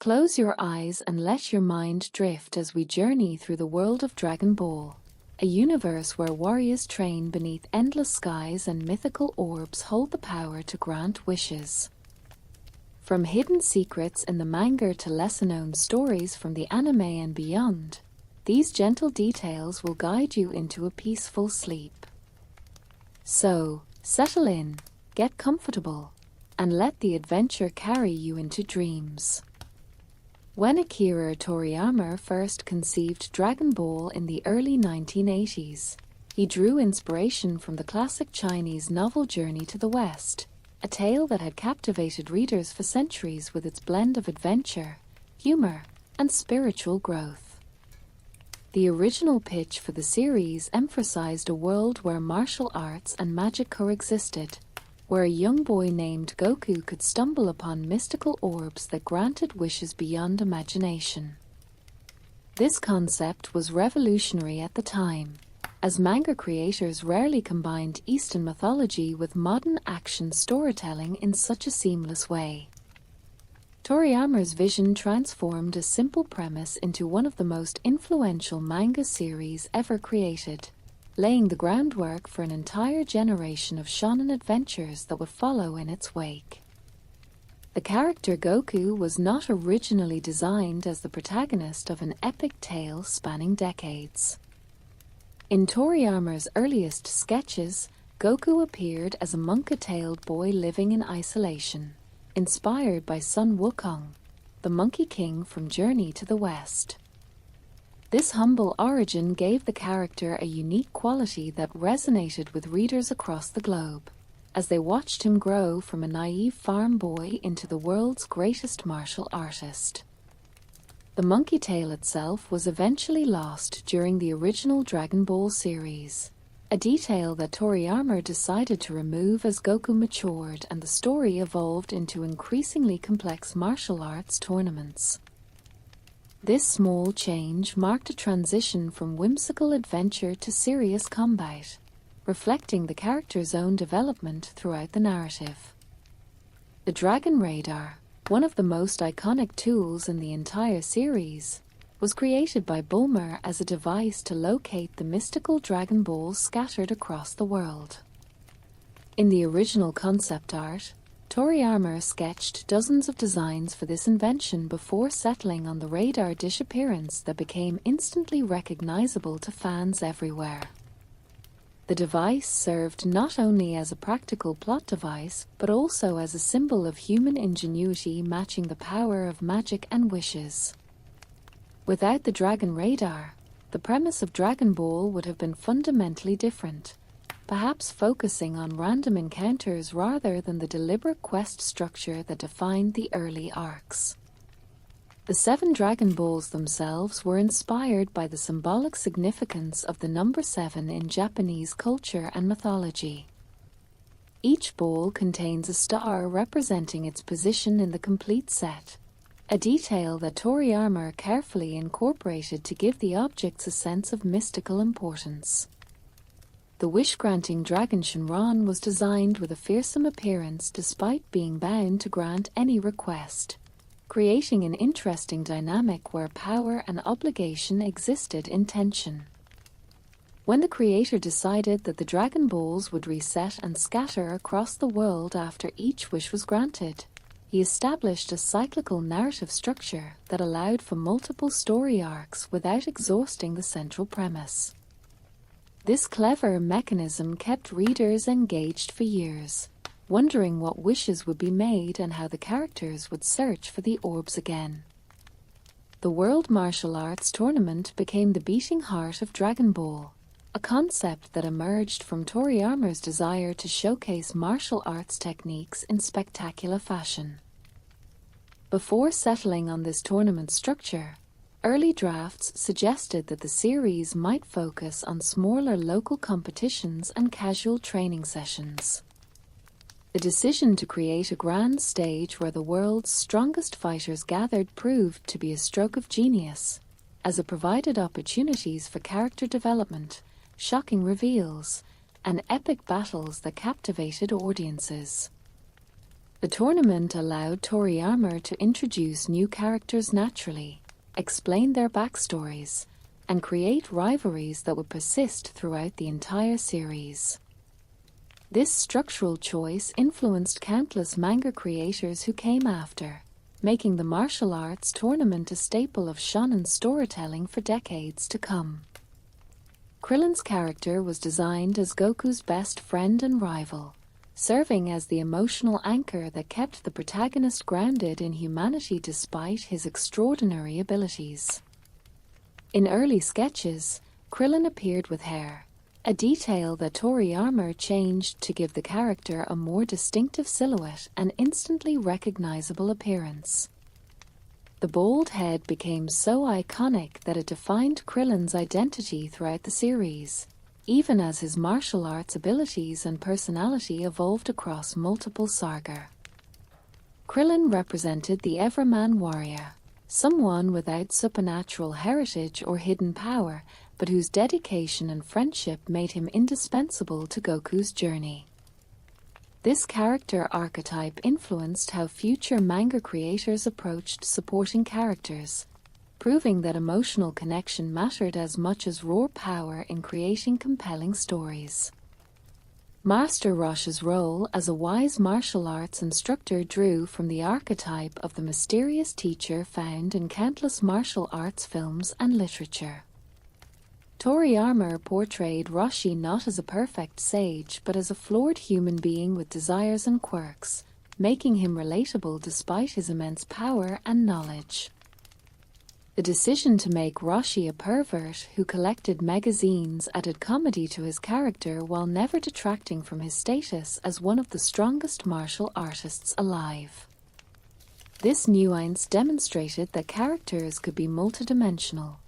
Close your eyes and let your mind drift as we journey through the world of Dragon Ball, a universe where warriors train beneath endless skies and mythical orbs hold the power to grant wishes. From hidden secrets in the manga to lesser-known stories from the anime and beyond, these gentle details will guide you into a peaceful sleep. So, settle in, get comfortable, and let the adventure carry you into dreams. When Akira Toriyama first conceived Dragon Ball in the early 1980s, he drew inspiration from the classic Chinese novel Journey to the West, a tale that had captivated readers for centuries with its blend of adventure, humor, and spiritual growth. The original pitch for the series emphasized a world where martial arts and magic coexisted, where a young boy named Goku could stumble upon mystical orbs that granted wishes beyond imagination. This concept was revolutionary at the time, as manga creators rarely combined Eastern mythology with modern action storytelling in such a seamless way. Toriyama's vision transformed a simple premise into one of the most influential manga series ever created, laying the groundwork for an entire generation of shonen adventures that would follow in its wake. The character Goku was not originally designed as the protagonist of an epic tale spanning decades. In Toriyama's earliest sketches, Goku appeared as a monkey-tailed boy living in isolation, inspired by Sun Wukong, the Monkey King from Journey to the West. This humble origin gave the character a unique quality that resonated with readers across the globe, as they watched him grow from a naive farm boy into the world's greatest martial artist. The monkey tail itself was eventually lost during the original Dragon Ball series, a detail that Toriyama decided to remove as Goku matured and the story evolved into increasingly complex martial arts tournaments. This small change marked a transition from whimsical adventure to serious combat, reflecting the character's own development throughout the narrative. The Dragon Radar, one of the most iconic tools in the entire series, was created by Bulmer as a device to locate the mystical Dragon Balls scattered across the world. In the original concept art, Toriyama sketched dozens of designs for this invention before settling on the radar dish appearance that became instantly recognizable to fans everywhere. The device served not only as a practical plot device, but also as a symbol of human ingenuity matching the power of magic and wishes. Without the Dragon Radar, the premise of Dragon Ball would have been fundamentally different, perhaps focusing on random encounters rather than the deliberate quest structure that defined the early arcs. The 7 Dragon Balls themselves were inspired by the symbolic significance of the number 7 in Japanese culture and mythology. Each ball contains a star representing its position in the complete set, a detail that Toriyama carefully incorporated to give the objects a sense of mystical importance. The wish-granting dragon Shenron was designed with a fearsome appearance despite being bound to grant any request, creating an interesting dynamic where power and obligation existed in tension. When the creator decided that the Dragon Balls would reset and scatter across the world after each wish was granted, he established a cyclical narrative structure that allowed for multiple story arcs without exhausting the central premise. This clever mechanism kept readers engaged for years, wondering what wishes would be made and how the characters would search for the orbs again. The World Martial Arts Tournament became the beating heart of Dragon Ball, a concept that emerged from Toriyama's desire to showcase martial arts techniques in spectacular fashion. Before settling on this tournament structure, early drafts suggested that the series might focus on smaller local competitions and casual training sessions. The decision to create a grand stage where the world's strongest fighters gathered proved to be a stroke of genius, as it provided opportunities for character development, shocking reveals, and epic battles that captivated audiences. The tournament allowed Toriyama to introduce new characters naturally, explain their backstories, and create rivalries that would persist throughout the entire series. This structural choice influenced countless manga creators who came after, making the martial arts tournament a staple of shonen storytelling for decades to come. Krillin's character was designed as Goku's best friend and rival, serving as the emotional anchor that kept the protagonist grounded in humanity despite his extraordinary abilities. In early sketches, Krillin appeared with hair, a detail that Toriyama changed to give the character a more distinctive silhouette and instantly recognizable appearance. The bald head became so iconic that it defined Krillin's identity throughout the series, even as his martial arts abilities and personality evolved across multiple saga. Krillin represented the everyman warrior, someone without supernatural heritage or hidden power, but whose dedication and friendship made him indispensable to Goku's journey. This character archetype influenced how future manga creators approached supporting characters, proving that emotional connection mattered as much as raw power in creating compelling stories. Master Roshi's role as a wise martial arts instructor drew from the archetype of the mysterious teacher found in countless martial arts films and literature. Toriyama portrayed Roshi not as a perfect sage but as a flawed human being with desires and quirks, making him relatable despite his immense power and knowledge. The decision to make Roshi a pervert who collected magazines added comedy to his character while never detracting from his status as one of the strongest martial artists alive. This nuance demonstrated that characters could be multidimensional,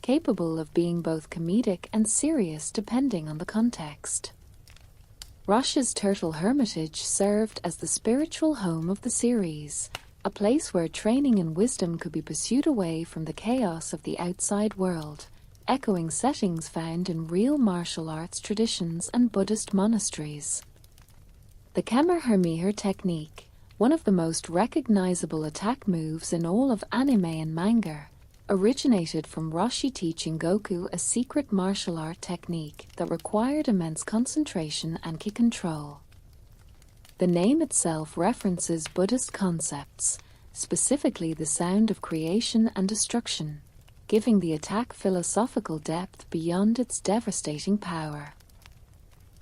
capable of being both comedic and serious depending on the context. Roshi's Turtle Hermitage served as the spiritual home of the series, a place where training and wisdom could be pursued away from the chaos of the outside world, echoing settings found in real martial arts traditions and Buddhist monasteries. The Kamehameha technique, one of the most recognizable attack moves in all of anime and manga, originated from Roshi teaching Goku a secret martial art technique that required immense concentration and ki control. The name itself references Buddhist concepts, specifically the sound of creation and destruction, giving the attack philosophical depth beyond its devastating power.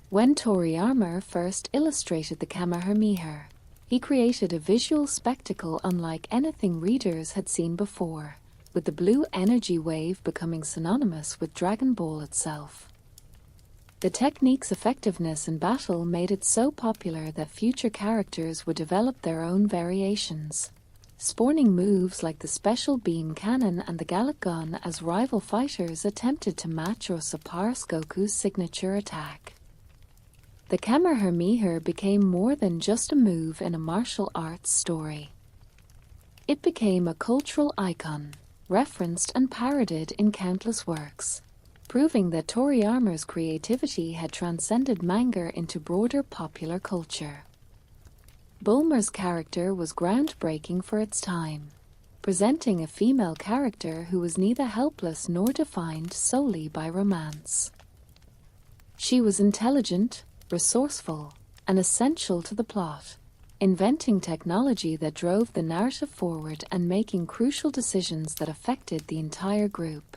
When Toriyama first illustrated the Kamehameha, he created a visual spectacle unlike anything readers had seen before, with the blue energy wave becoming synonymous with Dragon Ball itself. The technique's effectiveness in battle made it so popular that future characters would develop their own variations, spawning moves like the Special Beam Cannon and the Gallic Gun as rival fighters attempted to match or surpass Goku's signature attack. The Kamehameha became more than just a move in a martial arts story. It became a cultural icon, referenced and parodied in countless works, proving that Toriyama's creativity had transcended manga into broader popular culture. Bulma's character was groundbreaking for its time, presenting a female character who was neither helpless nor defined solely by romance. She was intelligent, resourceful, and essential to the plot, inventing technology that drove the narrative forward and making crucial decisions that affected the entire group.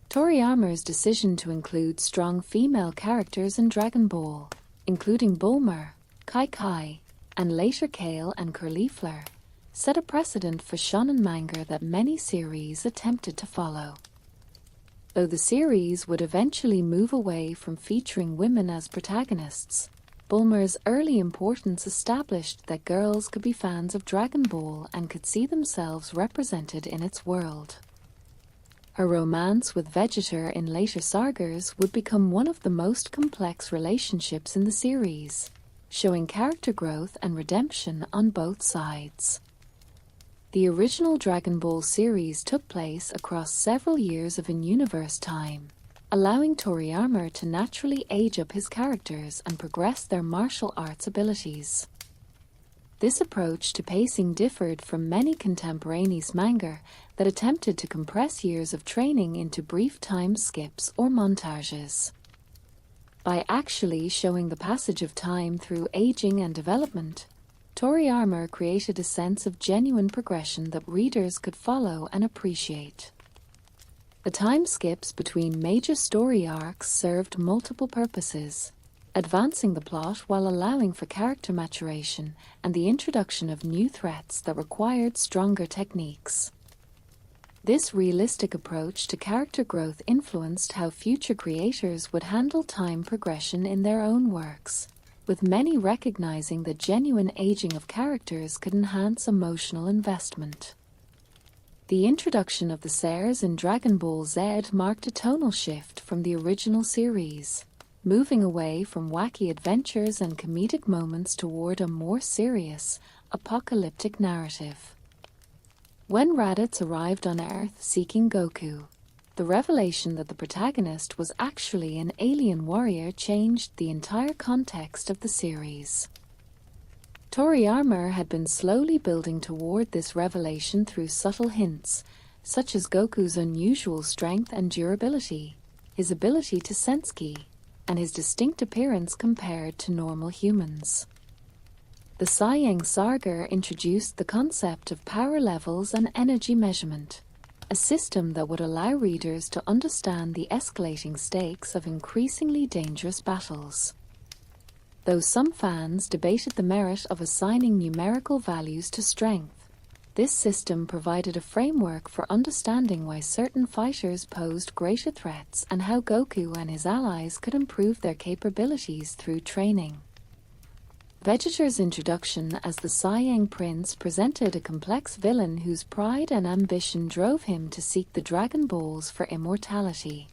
Toriyama's decision to include strong female characters in Dragon Ball, including Bulma, Kai, and later Kale and Caulifla, set a precedent for shonen manga that many series attempted to follow. Though the series would eventually move away from featuring women as protagonists, Bulma's early importance established that girls could be fans of Dragon Ball and could see themselves represented in its world. Her romance with Vegeta in later sagas would become one of the most complex relationships in the series, showing character growth and redemption on both sides. The original Dragon Ball series took place across several years of in-universe time, allowing Toriyama to naturally age up his characters and progress their martial arts abilities. This approach to pacing differed from many contemporaneous manga that attempted to compress years of training into brief time skips or montages. By actually showing the passage of time through aging and development, Toriyama created a sense of genuine progression that readers could follow and appreciate. The time skips between major story arcs served multiple purposes, advancing the plot while allowing for character maturation and the introduction of new threats that required stronger techniques. This realistic approach to character growth influenced how future creators would handle time progression in their own works, with many recognizing that genuine aging of characters could enhance emotional investment. The introduction of the Seirs in Dragon Ball Z marked a tonal shift from the original series, moving away from wacky adventures and comedic moments toward a more serious, apocalyptic narrative. When Raditz arrived on Earth seeking Goku, the revelation that the protagonist was actually an alien warrior changed the entire context of the series. Toriyama had been slowly building toward this revelation through subtle hints, such as Goku's unusual strength and durability, his ability to sense ki, and his distinct appearance compared to normal humans. The Saiyang Saga introduced the concept of power levels and energy measurement, a system that would allow readers to understand the escalating stakes of increasingly dangerous battles. Though some fans debated the merit of assigning numerical values to strength, this system provided a framework for understanding why certain fighters posed greater threats and how Goku and his allies could improve their capabilities through training. Vegeta's introduction as the Saiyang Prince presented a complex villain whose pride and ambition drove him to seek the Dragon Balls for immortality.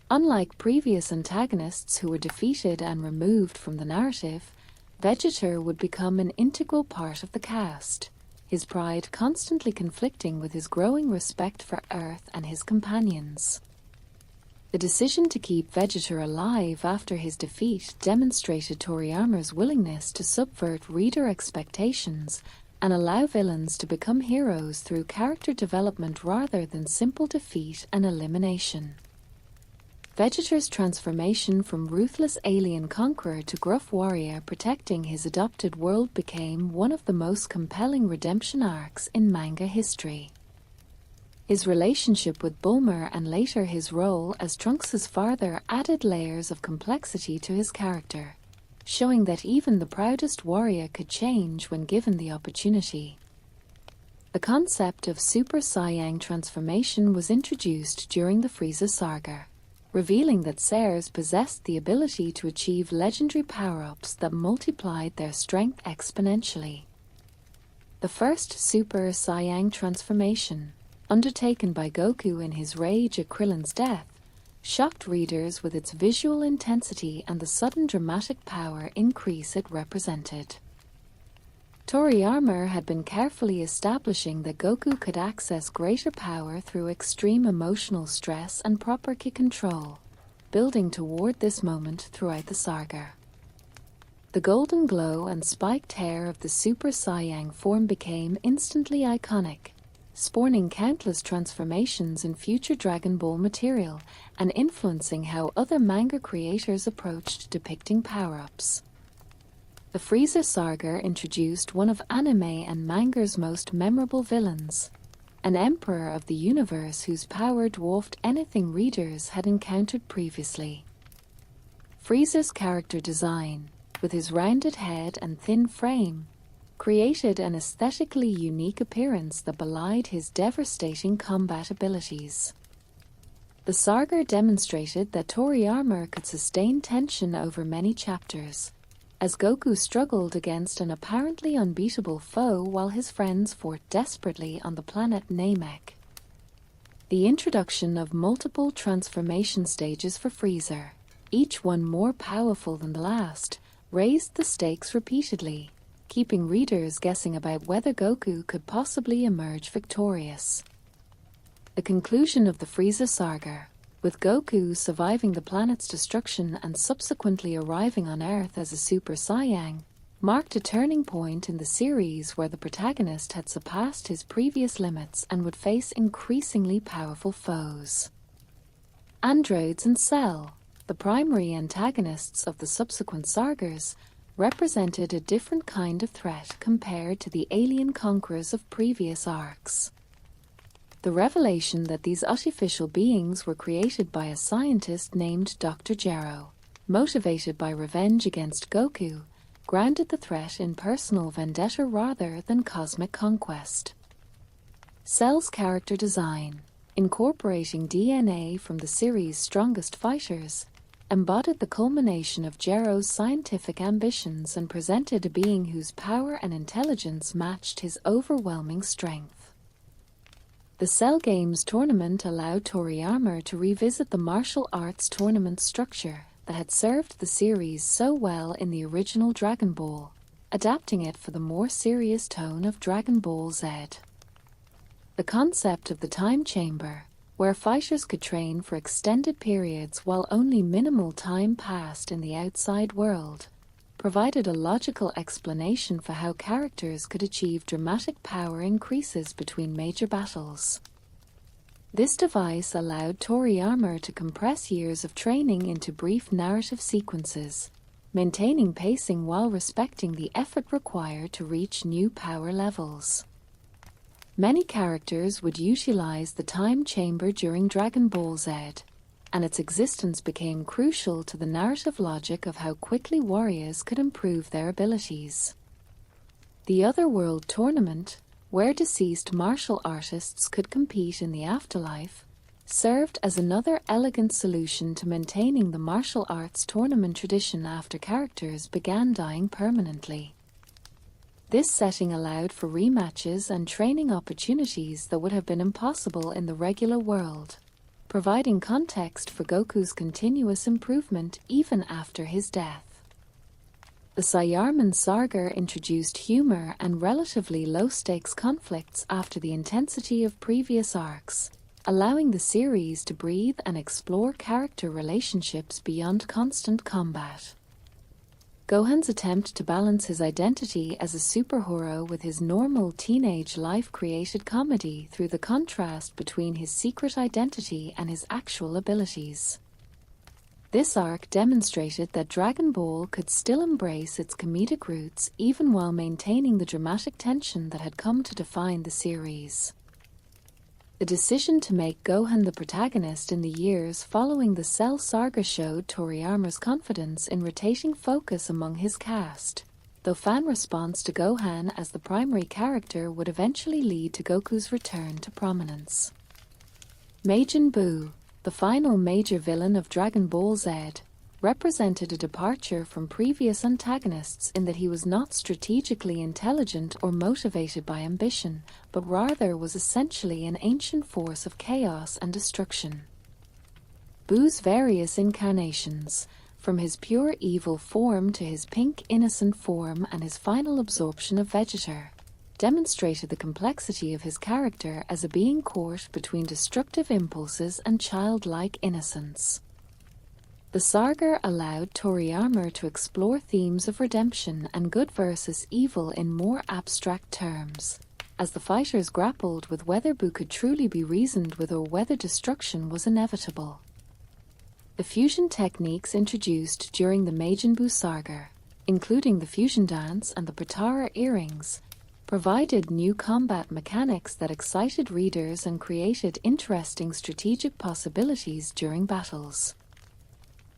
Unlike previous antagonists who were defeated and removed from the narrative, Vegeta would become an integral part of the cast, his pride constantly conflicting with his growing respect for Earth and his companions. The decision to keep Vegeta alive after his defeat demonstrated Toriyama's willingness to subvert reader expectations and allow villains to become heroes through character development rather than simple defeat and elimination. Vegeta's transformation from ruthless alien conqueror to gruff warrior protecting his adopted world became one of the most compelling redemption arcs in manga history. His relationship with Bulma and later his role as Trunks' father added layers of complexity to his character, showing that even the proudest warrior could change when given the opportunity. The concept of Super Saiyang transformation was introduced during the Frieza saga, revealing that Seirs possessed the ability to achieve legendary power-ups that multiplied their strength exponentially. The first Super Saiyang transformation, undertaken by Goku in his rage at Krillin's death, shocked readers with its visual intensity and the sudden dramatic power increase it represented. Toriyama had been carefully establishing that Goku could access greater power through extreme emotional stress and proper ki control, building toward this moment throughout the saga. The golden glow and spiked hair of the Super Saiyang form became instantly iconic, spawning countless transformations in future Dragon Ball material and influencing how other manga creators approached depicting power-ups. The Frieza saga introduced one of anime and manga's most memorable villains, an emperor of the universe whose power dwarfed anything readers had encountered previously. Frieza's character design, with his rounded head and thin frame, created an aesthetically unique appearance that belied his devastating combat abilities. The saga demonstrated that Toriyama could sustain tension over many chapters, as Goku struggled against an apparently unbeatable foe while his friends fought desperately on the planet Namek. The introduction of multiple transformation stages for Frieza, each one more powerful than the last, raised the stakes repeatedly, keeping readers guessing about whether Goku could possibly emerge victorious. The conclusion of the Frieza saga, with Goku surviving the planet's destruction and subsequently arriving on Earth as a Super Saiyang, marked a turning point in the series where the protagonist had surpassed his previous limits and would face increasingly powerful foes. Androids and Cell, the primary antagonists of the subsequent sagas, represented a different kind of threat compared to the alien conquerors of previous arcs. The revelation that these artificial beings were created by a scientist named Dr. Gero, motivated by revenge against Goku, grounded the threat in personal vendetta rather than cosmic conquest. Cell's character design, incorporating DNA from the series' strongest fighters, embodied the culmination of Gero's scientific ambitions and presented a being whose power and intelligence matched his overwhelming strength. The Cell Games tournament allowed Toriyama to revisit the martial arts tournament structure that had served the series so well in the original Dragon Ball, adapting it for the more serious tone of Dragon Ball Z. The concept of the time chamber, where fighters could train for extended periods while only minimal time passed in the outside world, provided a logical explanation for how characters could achieve dramatic power increases between major battles. This device allowed Toriyama to compress years of training into brief narrative sequences, maintaining pacing while respecting the effort required to reach new power levels. Many characters would utilize the time chamber during Dragon Ball Z, and its existence became crucial to the narrative logic of how quickly warriors could improve their abilities. The Otherworld tournament, where deceased martial artists could compete in the afterlife, served as another elegant solution to maintaining the martial arts tournament tradition after characters began dying permanently. This setting allowed for rematches and training opportunities that would have been impossible in the regular world, providing context for Goku's continuous improvement even after his death. The Saiyaman Saga introduced humor and relatively low-stakes conflicts after the intensity of previous arcs, allowing the series to breathe and explore character relationships beyond constant combat. Gohan's attempt to balance his identity as a superhero with his normal teenage life created comedy through the contrast between his secret identity and his actual abilities. This arc demonstrated that Dragon Ball could still embrace its comedic roots even while maintaining the dramatic tension that had come to define the series. The decision to make Gohan the protagonist in the years following the Cell Saga showed Toriyama's confidence in rotating focus among his cast, though fan response to Gohan as the primary character would eventually lead to Goku's return to prominence. Majin Buu, the final major villain of Dragon Ball Z, represented a departure from previous antagonists in that he was not strategically intelligent or motivated by ambition, but rather was essentially an ancient force of chaos and destruction. Buu's various incarnations, from his pure evil form to his pink innocent form and his final absorption of Vegeta, demonstrated the complexity of his character as a being caught between destructive impulses and childlike innocence. The saga allowed Toriyama to explore themes of redemption and good versus evil in more abstract terms, as the fighters grappled with whether Buu could truly be reasoned with or whether destruction was inevitable. The fusion techniques introduced during the Majin Buu saga, including the fusion dance and the Potara earrings, provided new combat mechanics that excited readers and created interesting strategic possibilities during battles.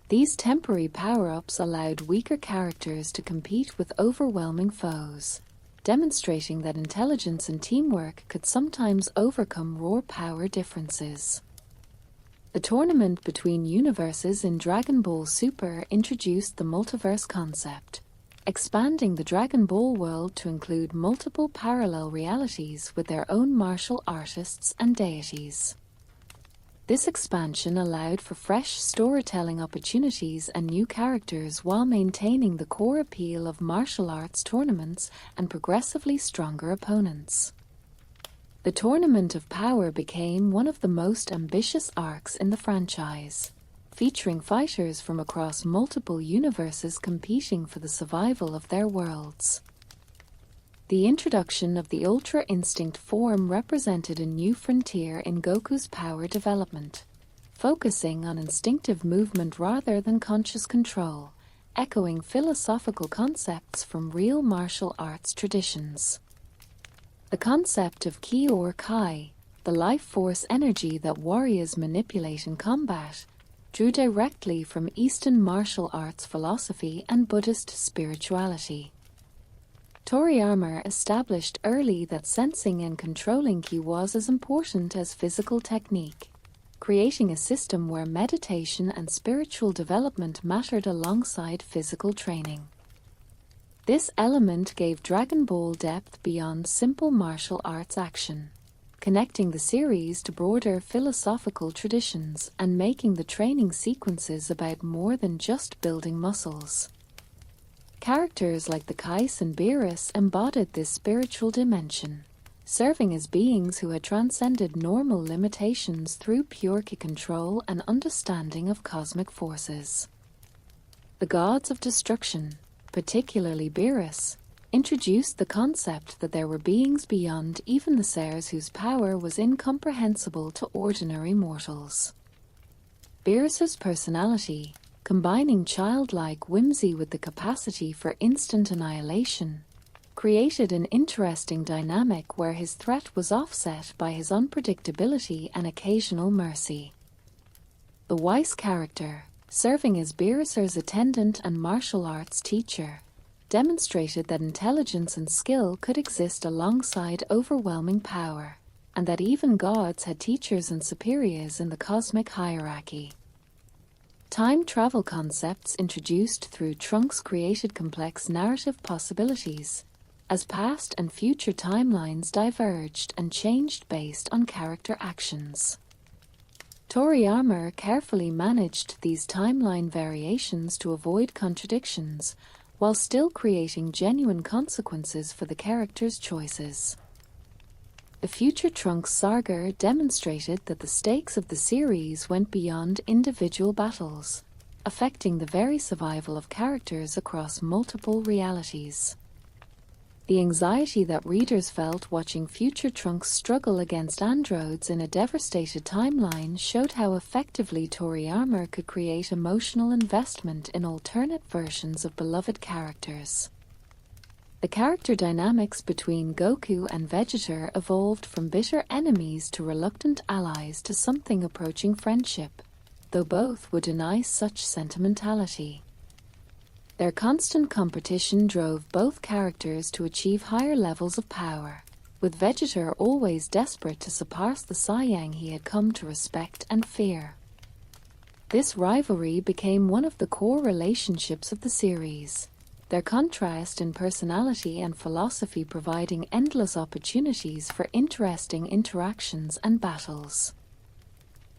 These temporary power-ups allowed weaker characters to compete with overwhelming foes, demonstrating that intelligence and teamwork could sometimes overcome raw power differences. The tournament between universes in Dragon Ball Super introduced the multiverse concept, expanding the Dragon Ball world to include multiple parallel realities with their own martial artists and deities. This expansion allowed for fresh storytelling opportunities and new characters while maintaining the core appeal of martial arts tournaments and progressively stronger opponents. The Tournament of Power became one of the most ambitious arcs in the franchise, featuring fighters from across multiple universes competing for the survival of their worlds. The introduction of the Ultra Instinct form represented a new frontier in Goku's power development, focusing on instinctive movement rather than conscious control, echoing philosophical concepts from real martial arts traditions. The concept of Ki or Kai, the life force energy that warriors manipulate in combat, drew directly from Eastern martial arts philosophy and Buddhist spirituality. Toriyama established early that sensing and controlling Ki was as important as physical technique, creating a system where meditation and spiritual development mattered alongside physical training. This element gave Dragon Ball depth beyond simple martial arts action, connecting the series to broader philosophical traditions and making the training sequences about more than just building muscles. Characters like the Kais and Beerus embodied this spiritual dimension, serving as beings who had transcended normal limitations through pure Ki control and understanding of cosmic forces. The gods of destruction, particularly Beerus, introduced the concept that there were beings beyond even the Seirs whose power was incomprehensible to ordinary mortals. Beerus's personality, combining childlike whimsy with the capacity for instant annihilation, created an interesting dynamic where his threat was offset by his unpredictability and occasional mercy. The Weiss character, serving as Beerus's attendant and martial arts teacher, demonstrated that intelligence and skill could exist alongside overwhelming power, and that even gods had teachers and superiors in the cosmic hierarchy. Time travel concepts introduced through Trunks created complex narrative possibilities, as past and future timelines diverged and changed based on character actions. Toriyama carefully managed these timeline variations to avoid contradictions, while still creating genuine consequences for the characters' choices. The future Trunks saga demonstrated that the stakes of the series went beyond individual battles, affecting the very survival of characters across multiple realities. The anxiety that readers felt watching future Trunks struggle against androids in a devastated timeline showed how effectively Toriyama could create emotional investment in alternate versions of beloved characters. The character dynamics between Goku and Vegeta evolved from bitter enemies to reluctant allies to something approaching friendship, though both would deny such sentimentality. Their constant competition drove both characters to achieve higher levels of power, with Vegeta always desperate to surpass the Saiyang he had come to respect and fear. This rivalry became one of the core relationships of the series, their contrast in personality and philosophy providing endless opportunities for interesting interactions and battles.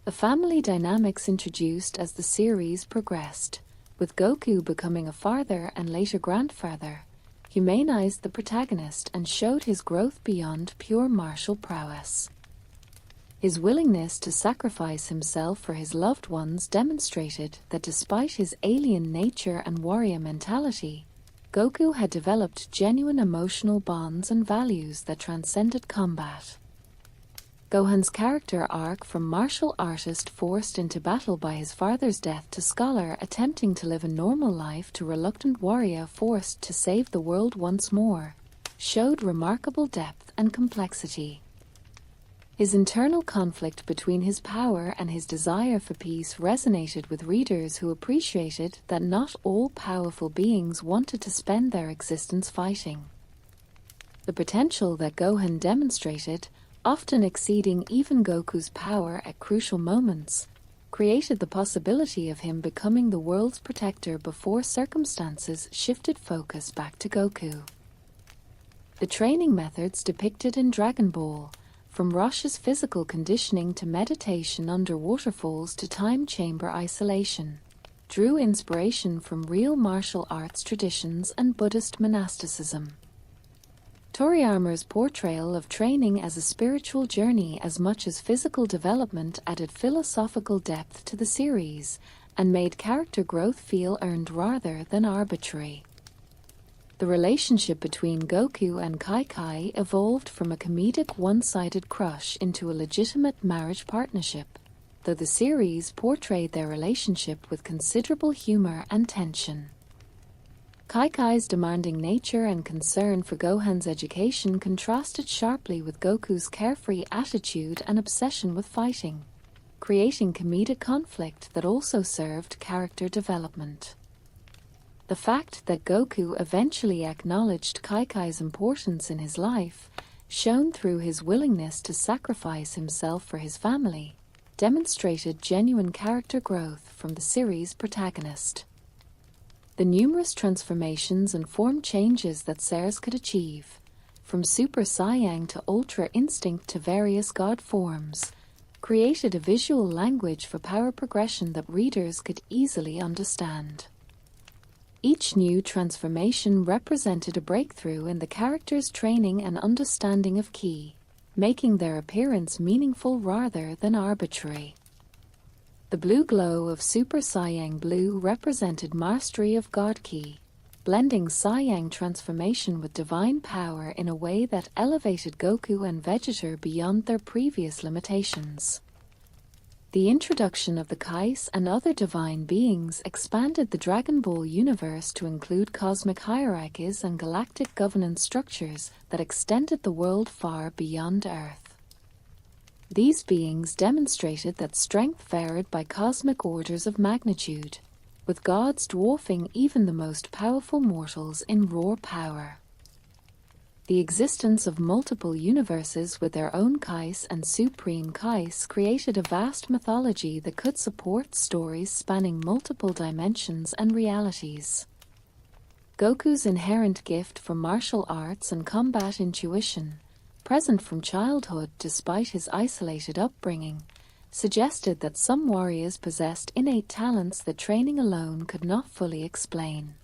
The family dynamics introduced as the series progressed, with Goku becoming a father and later grandfather, humanized the protagonist and showed his growth beyond pure martial prowess. His willingness to sacrifice himself for his loved ones demonstrated that despite his alien nature and warrior mentality, Goku had developed genuine emotional bonds and values that transcended combat. Gohan's character arc from martial artist forced into battle by his father's death to scholar attempting to live a normal life to reluctant warrior forced to save the world once more, showed remarkable depth and complexity. His internal conflict between his power and his desire for peace resonated with readers who appreciated that not all powerful beings wanted to spend their existence fighting. The potential that Gohan demonstrated, often exceeding even Goku's power at crucial moments, created the possibility of him becoming the world's protector before circumstances shifted focus back to Goku. The training methods depicted in Dragon Ball, from Rosh's physical conditioning to meditation under waterfalls to time chamber isolation, drew inspiration from real martial arts traditions and Buddhist monasticism. Toriyama's portrayal of training as a spiritual journey as much as physical development added philosophical depth to the series, and made character growth feel earned rather than arbitrary. The relationship between Goku and Kai evolved from a comedic one-sided crush into a legitimate marriage partnership, though the series portrayed their relationship with considerable humor and tension. Kai's demanding nature and concern for Gohan's education contrasted sharply with Goku's carefree attitude and obsession with fighting, creating comedic conflict that also served character development. The fact that Goku eventually acknowledged Kai's importance in his life, shown through his willingness to sacrifice himself for his family, demonstrated genuine character growth from the series' protagonist. The numerous transformations and form changes that Ceres could achieve, from Super Saiyan to Ultra Instinct to various god forms, created a visual language for power progression that readers could easily understand. Each new transformation represented a breakthrough in the character's training and understanding of Ki, making their appearance meaningful rather than arbitrary. The blue glow of Super Saiyan Blue represented mastery of God Ki, blending Saiyan transformation with divine power in a way that elevated Goku and Vegeta beyond their previous limitations. The introduction of the Kais and other divine beings expanded the Dragon Ball universe to include cosmic hierarchies and galactic governance structures that extended the world far beyond Earth. These beings demonstrated that strength varied by cosmic orders of magnitude, with gods dwarfing even the most powerful mortals in raw power. The existence of multiple universes with their own Kais and supreme Kais created a vast mythology that could support stories spanning multiple dimensions and realities. Goku's inherent gift for martial arts and combat intuition, present from childhood despite his isolated upbringing, suggested that some warriors possessed innate talents that training alone could not fully explain.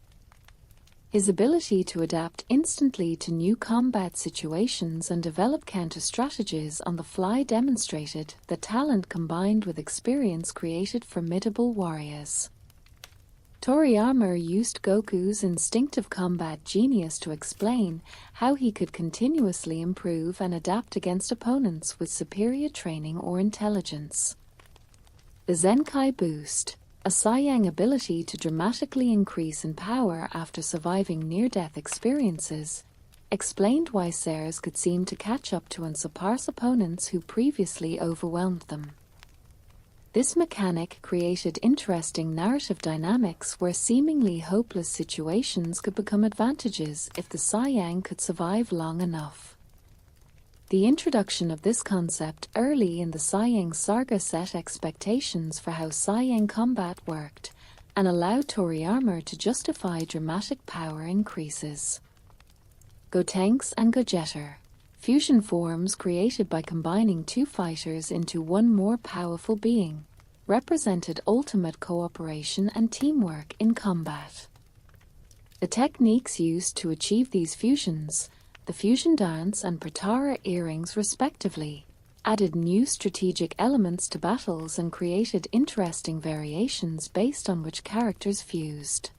His ability to adapt instantly to new combat situations and develop counter-strategies on the fly demonstrated that talent combined with experience created formidable warriors. Toriyama used Goku's instinctive combat genius to explain how he could continuously improve and adapt against opponents with superior training or intelligence. The Zenkai Boost, a Saiyang ability to dramatically increase in power after surviving near-death experiences, explained why Ceres could seem to catch up to and surpass opponents who previously overwhelmed them. This mechanic created interesting narrative dynamics where seemingly hopeless situations could become advantages if the Saiyang could survive long enough. The introduction of this concept early in the Saiyang saga set expectations for how Saiyang combat worked and allowed Toriyama to justify dramatic power increases. Gotenks and Gogeta, fusion forms created by combining two fighters into one more powerful being, represented ultimate cooperation and teamwork in combat. The techniques used to achieve these fusions, the fusion dance and Protara earrings respectively, added new strategic elements to battles and created interesting variations based on which characters fused.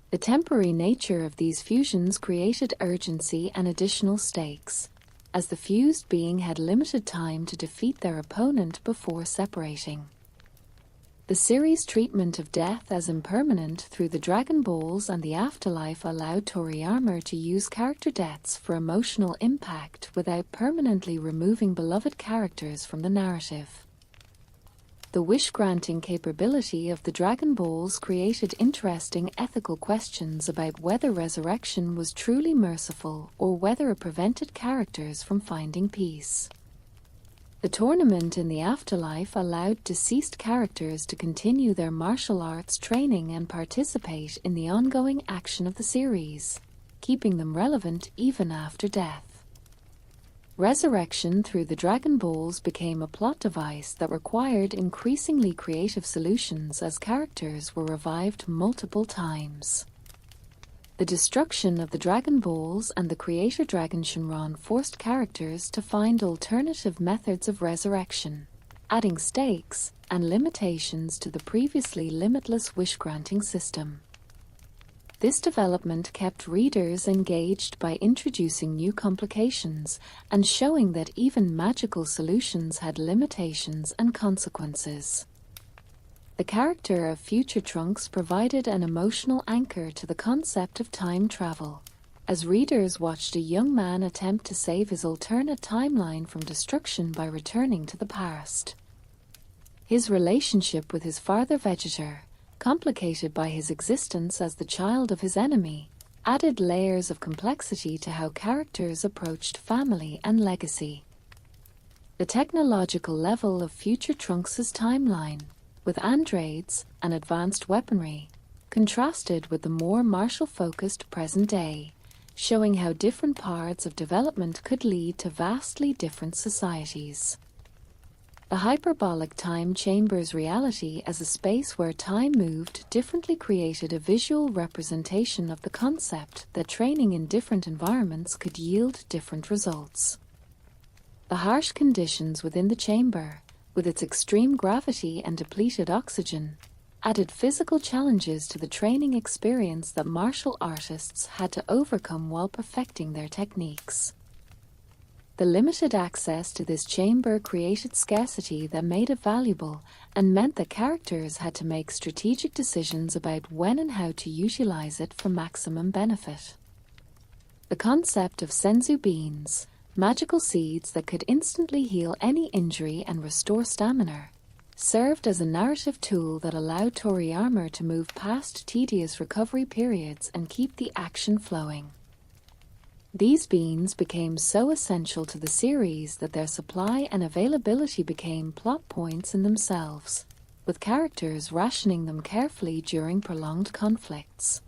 The temporary nature of these fusions created urgency and additional stakes, as the fused being had limited time to defeat their opponent before separating. The series' treatment of death as impermanent through the Dragon Balls and the afterlife allowed Toriyama to use character deaths for emotional impact without permanently removing beloved characters from the narrative. The wish-granting capability of the Dragon Balls created interesting ethical questions about whether resurrection was truly merciful or whether it prevented characters from finding peace. The tournament in the afterlife allowed deceased characters to continue their martial arts training and participate in the ongoing action of the series, keeping them relevant even after death. Resurrection through the Dragon Balls became a plot device that required increasingly creative solutions as characters were revived multiple times. The destruction of the Dragon Balls and the creator Dragon Shenron forced characters to find alternative methods of resurrection, adding stakes and limitations to the previously limitless wish-granting system. This development kept readers engaged by introducing new complications and showing that even magical solutions had limitations and consequences. The character of Future Trunks provided an emotional anchor to the concept of time travel, as readers watched a young man attempt to save his alternate timeline from destruction by returning to the past. His relationship with his father Vegeta, complicated by his existence as the child of his enemy, added layers of complexity to how characters approached family and legacy. The technological level of Future Trunks' timeline, with androids and advanced weaponry, contrasted with the more martial-focused present day, showing how different paths of development could lead to vastly different societies. The hyperbolic time chamber's reality as a space where time moved differently created a visual representation of the concept that training in different environments could yield different results. The harsh conditions within the chamber, with its extreme gravity and depleted oxygen, added physical challenges to the training experience that martial artists had to overcome while perfecting their techniques. The limited access to this chamber created scarcity that made it valuable and meant that characters had to make strategic decisions about when and how to utilize it for maximum benefit. The concept of senzu beans, magical seeds that could instantly heal any injury and restore stamina, served as a narrative tool that allowed Toriyama to move past tedious recovery periods and keep the action flowing. These beans became so essential to the series that their supply and availability became plot points in themselves, with characters rationing them carefully during prolonged conflicts.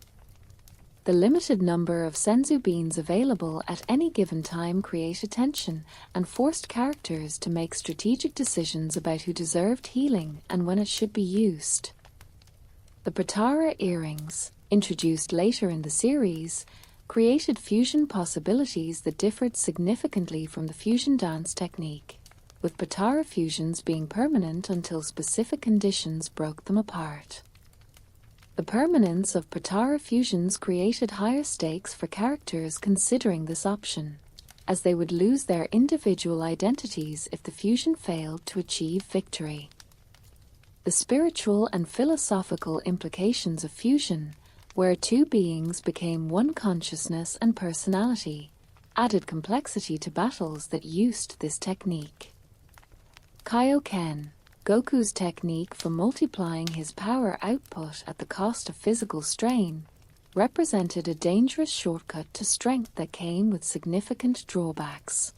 The limited number of senzu beans available at any given time created tension and forced characters to make strategic decisions about who deserved healing and when it should be used. The Potara earrings, introduced later in the series, created fusion possibilities that differed significantly from the fusion dance technique, with Potara fusions being permanent until specific conditions broke them apart. The permanence of Potara fusions created higher stakes for characters considering this option, as they would lose their individual identities if the fusion failed to achieve victory. The spiritual and philosophical implications of fusion, where two beings became one consciousness and personality, added complexity to battles that used this technique. Kaioken, Goku's technique for multiplying his power output at the cost of physical strain, represented a dangerous shortcut to strength that came with significant drawbacks.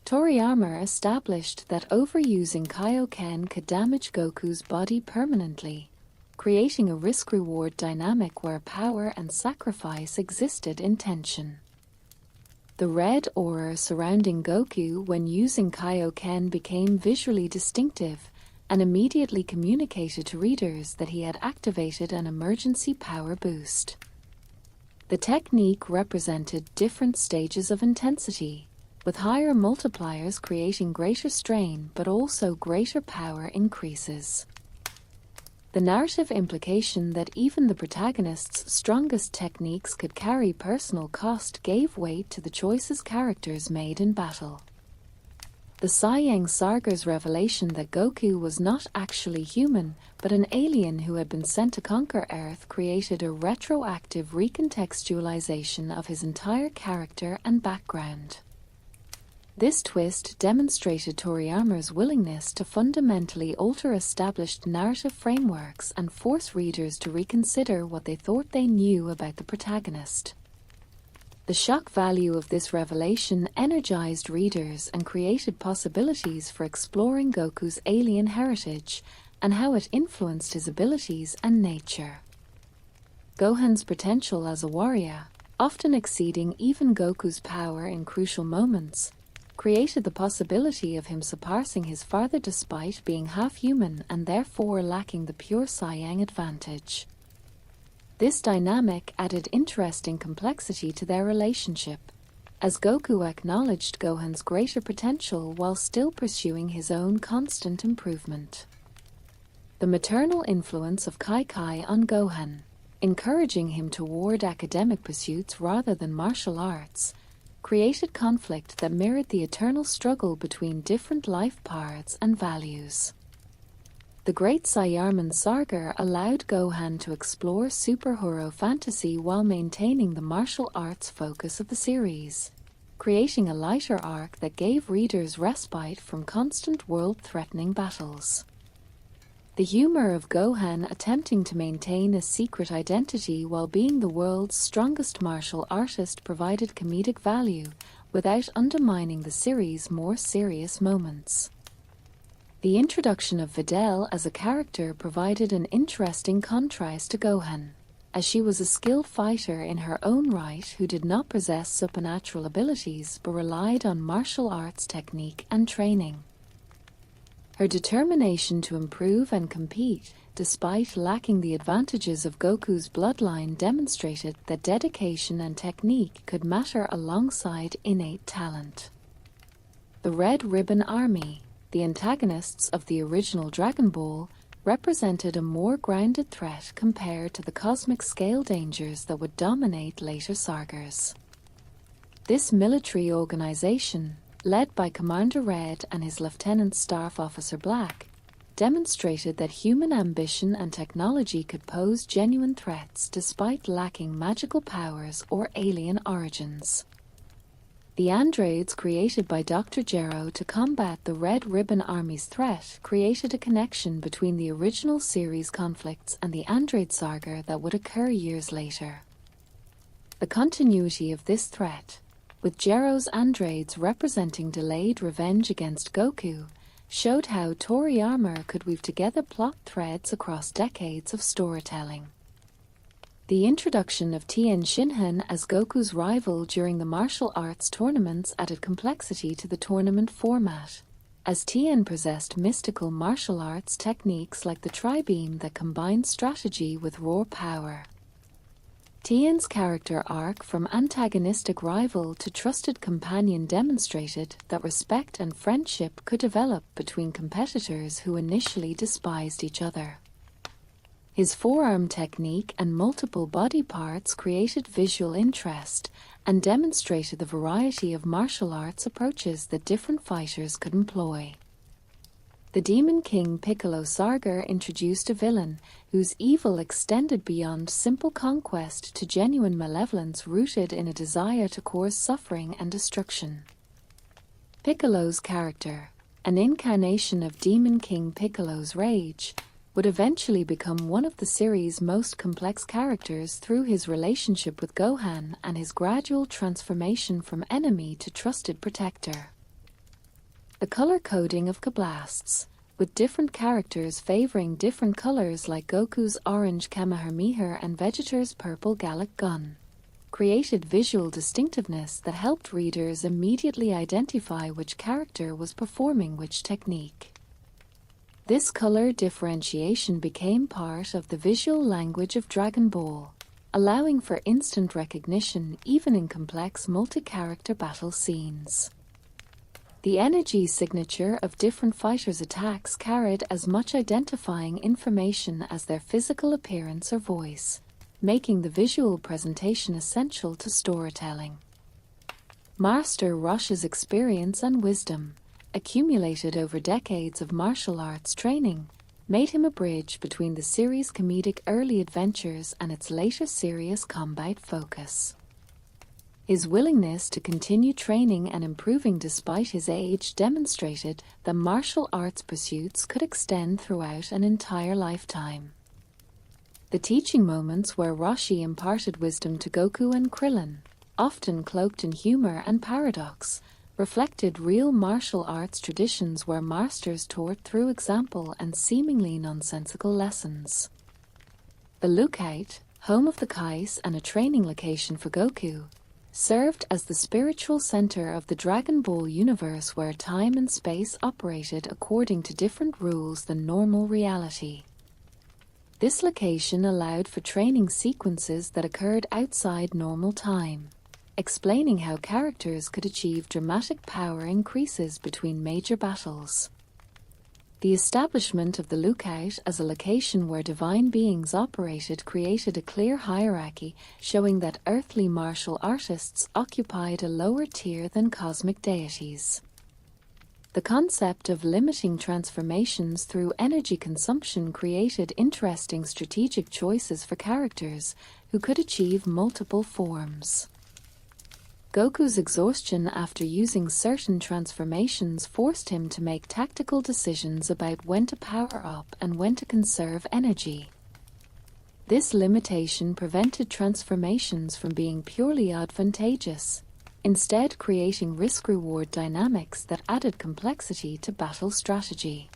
Toriyama established that overusing Kaioken could damage Goku's body permanently, creating a risk-reward dynamic where power and sacrifice existed in tension. The red aura surrounding Goku when using Kaioken became visually distinctive and immediately communicated to readers that he had activated an emergency power boost. The technique represented different stages of intensity, with higher multipliers creating greater strain but also greater power increases. The narrative implication that even the protagonist's strongest techniques could carry personal cost gave weight to the choices characters made in battle. The Saiyang Saga's revelation that Goku was not actually human but an alien who had been sent to conquer Earth created a retroactive recontextualization of his entire character and background. This twist demonstrated Toriyama's willingness to fundamentally alter established narrative frameworks and force readers to reconsider what they thought they knew about the protagonist. The shock value of this revelation energized readers and created possibilities for exploring Goku's alien heritage and how it influenced his abilities and nature. Gohan's potential as a warrior, often exceeding even Goku's power in crucial moments, created the possibility of him surpassing his father despite being half-human and therefore lacking the pure Saiyang advantage. This dynamic added interesting complexity to their relationship, as Goku acknowledged Gohan's greater potential while still pursuing his own constant improvement. The maternal influence of Kai on Gohan, encouraging him toward academic pursuits rather than martial arts, created conflict that mirrored the eternal struggle between different life paths and values. The Great Saiyarman Saga allowed Gohan to explore superhero fantasy while maintaining the martial arts focus of the series, creating a lighter arc that gave readers respite from constant world-threatening battles. The humor of Gohan attempting to maintain a secret identity while being the world's strongest martial artist provided comedic value without undermining the series' more serious moments. The introduction of Videl as a character provided an interesting contrast to Gohan, as she was a skilled fighter in her own right who did not possess supernatural abilities but relied on martial arts technique and training. Her determination to improve and compete, despite lacking the advantages of Goku's bloodline, demonstrated that dedication and technique could matter alongside innate talent. The Red Ribbon Army, the antagonists of the original Dragon Ball, represented a more grounded threat compared to the cosmic-scale dangers that would dominate later sagas. This military organization, led by Commander Red and his Lieutenant Staff Officer Black, demonstrated that human ambition and technology could pose genuine threats despite lacking magical powers or alien origins. The androids created by Dr. Gero to combat the Red Ribbon Army's threat created a connection between the original series conflicts and the android saga that would occur years later. The continuity of this threat, with Gero's androids representing delayed revenge against Goku, showed how Toriyama could weave together plot threads across decades of storytelling. The introduction of Tien Shinhan as Goku's rival during the martial arts tournaments added complexity to the tournament format, as Tien possessed mystical martial arts techniques like the Tri-Beam that combined strategy with raw power. Tien's character arc from antagonistic rival to trusted companion demonstrated that respect and friendship could develop between competitors who initially despised each other. His forearm technique and multiple body parts created visual interest and demonstrated the variety of martial arts approaches that different fighters could employ. The Demon King Piccolo saga introduced a villain whose evil extended beyond simple conquest to genuine malevolence rooted in a desire to cause suffering and destruction. Piccolo's character, an incarnation of Demon King Piccolo's rage, would eventually become one of the series' most complex characters through his relationship with Gohan and his gradual transformation from enemy to trusted protector. The color coding of Kablasts, with different characters favoring different colors like Goku's orange Kamehameha and Vegeta's purple Gallic Gun, created visual distinctiveness that helped readers immediately identify which character was performing which technique. This color differentiation became part of the visual language of Dragon Ball, allowing for instant recognition even in complex multi-character battle scenes. The energy signature of different fighters' attacks carried as much identifying information as their physical appearance or voice, making the visual presentation essential to storytelling. Master Rosh's experience and wisdom, accumulated over decades of martial arts training, made him a bridge between the series' comedic early adventures and its later serious combat focus. His willingness to continue training and improving despite his age demonstrated that martial arts pursuits could extend throughout an entire lifetime. The teaching moments where Roshi imparted wisdom to Goku and Krillin, often cloaked in humor and paradox, reflected real martial arts traditions where masters taught through example and seemingly nonsensical lessons. The Lookout, home of the Kais and a training location for Goku, served as the spiritual center of the Dragon Ball universe where time and space operated according to different rules than normal reality. This location allowed for training sequences that occurred outside normal time, explaining how characters could achieve dramatic power increases between major battles. The establishment of the lookout as a location where divine beings operated created a clear hierarchy, showing that earthly martial artists occupied a lower tier than cosmic deities. The concept of limiting transformations through energy consumption created interesting strategic choices for characters who could achieve multiple forms. Goku's exhaustion after using certain transformations forced him to make tactical decisions about when to power up and when to conserve energy. This limitation prevented transformations from being purely advantageous, instead creating risk-reward dynamics that added complexity to battle strategy.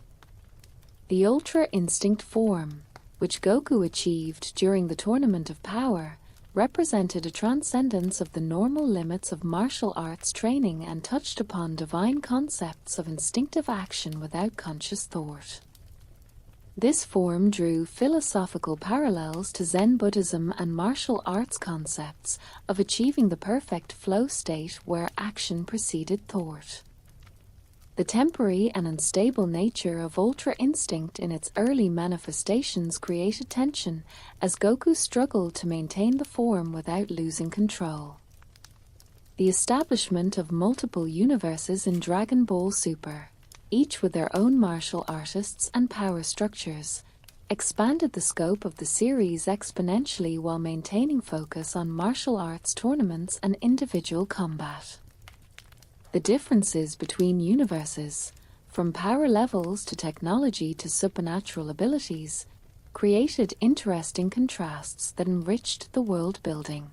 The Ultra Instinct form, which Goku achieved during the Tournament of Power, represented a transcendence of the normal limits of martial arts training and touched upon divine concepts of instinctive action without conscious thought. This form drew philosophical parallels to Zen Buddhism and martial arts concepts of achieving the perfect flow state where action preceded thought. The temporary and unstable nature of Ultra Instinct in its early manifestations created tension as Goku struggled to maintain the form without losing control. The establishment of multiple universes in Dragon Ball Super, each with their own martial artists and power structures, expanded the scope of the series exponentially while maintaining focus on martial arts tournaments and individual combat. The differences between universes, from power levels to technology to supernatural abilities, created interesting contrasts that enriched the world building.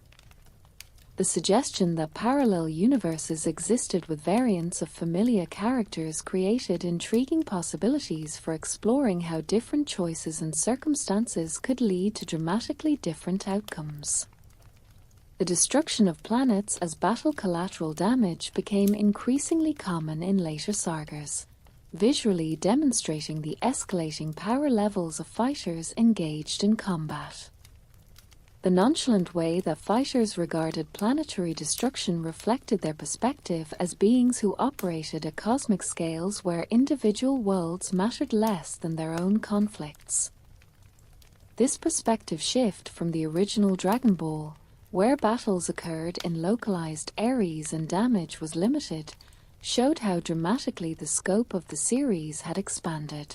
The suggestion that parallel universes existed with variants of familiar characters created intriguing possibilities for exploring how different choices and circumstances could lead to dramatically different outcomes. The destruction of planets as battle collateral damage became increasingly common in later sagas, visually demonstrating the escalating power levels of fighters engaged in combat. The nonchalant way that fighters regarded planetary destruction reflected their perspective as beings who operated at cosmic scales where individual worlds mattered less than their own conflicts. This perspective shift from the original Dragon Ball, where battles occurred in localized areas and damage was limited, showed how dramatically the scope of the series had expanded.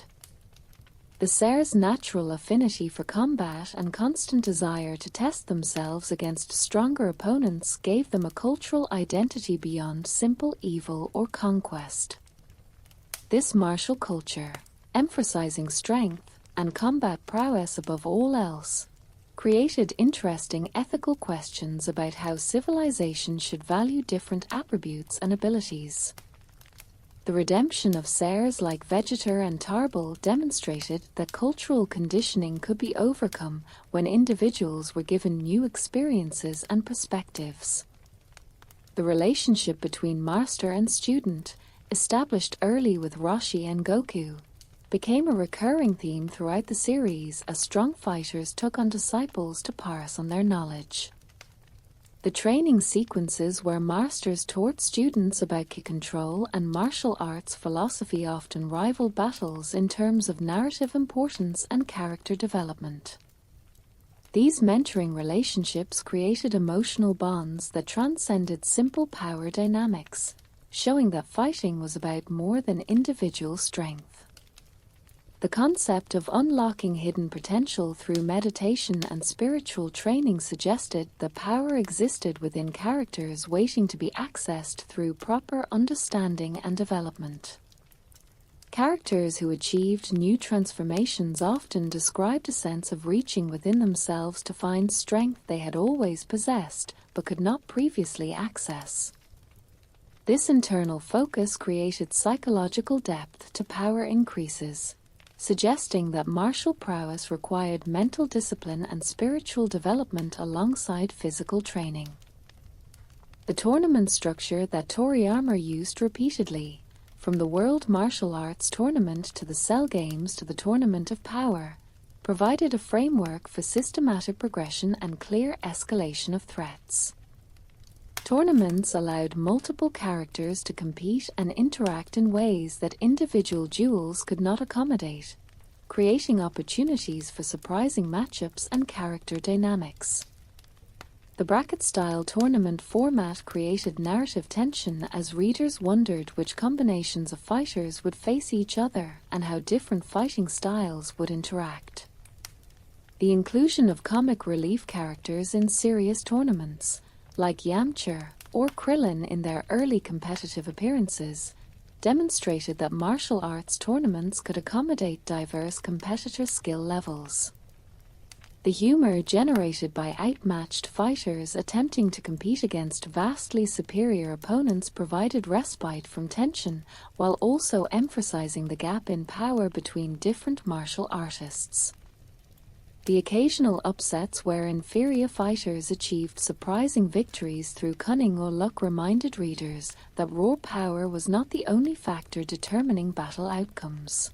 The Saiyans' natural affinity for combat and constant desire to test themselves against stronger opponents gave them a cultural identity beyond simple evil or conquest. This martial culture, emphasizing strength and combat prowess above all else, created interesting ethical questions about how civilization should value different attributes and abilities. The redemption of Saiyans like Vegetor and Tarbell demonstrated that cultural conditioning could be overcome when individuals were given new experiences and perspectives. The relationship between master and student, established early with Roshi and Goku, became a recurring theme throughout the series as strong fighters took on disciples to pass on their knowledge. The training sequences where masters taught students about ki control and martial arts philosophy often rivaled battles in terms of narrative importance and character development. These mentoring relationships created emotional bonds that transcended simple power dynamics, showing that fighting was about more than individual strength. The concept of unlocking hidden potential through meditation and spiritual training suggested that power existed within characters waiting to be accessed through proper understanding and development. Characters who achieved new transformations often described a sense of reaching within themselves to find strength they had always possessed but could not previously access. This internal focus created psychological depth to power increases, suggesting that martial prowess required mental discipline and spiritual development alongside physical training. The tournament structure that Toriyama used repeatedly, from the World Martial Arts Tournament to the Cell Games to the Tournament of Power, provided a framework for systematic progression and clear escalation of threats. Tournaments allowed multiple characters to compete and interact in ways that individual duels could not accommodate, creating opportunities for surprising matchups and character dynamics. The bracket-style tournament format created narrative tension as readers wondered which combinations of fighters would face each other and how different fighting styles would interact. The inclusion of comic relief characters in serious tournaments, like Yamcha or Krillin in their early competitive appearances, demonstrated that martial arts tournaments could accommodate diverse competitor skill levels. The humor generated by outmatched fighters attempting to compete against vastly superior opponents provided respite from tension, while also emphasizing the gap in power between different martial artists. The occasional upsets where inferior fighters achieved surprising victories through cunning or luck reminded readers that raw power was not the only factor determining battle outcomes.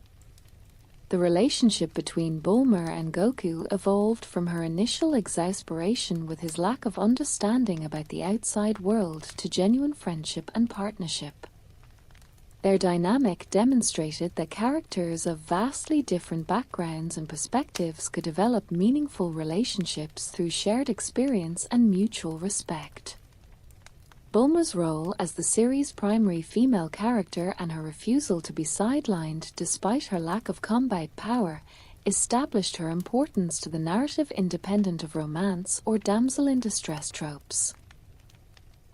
The relationship between Bulma and Goku evolved from her initial exasperation with his lack of understanding about the outside world to genuine friendship and partnership. Their dynamic demonstrated that characters of vastly different backgrounds and perspectives could develop meaningful relationships through shared experience and mutual respect. Bulma's role as the series' primary female character and her refusal to be sidelined despite her lack of combat power established her importance to the narrative independent of romance or damsel in distress tropes.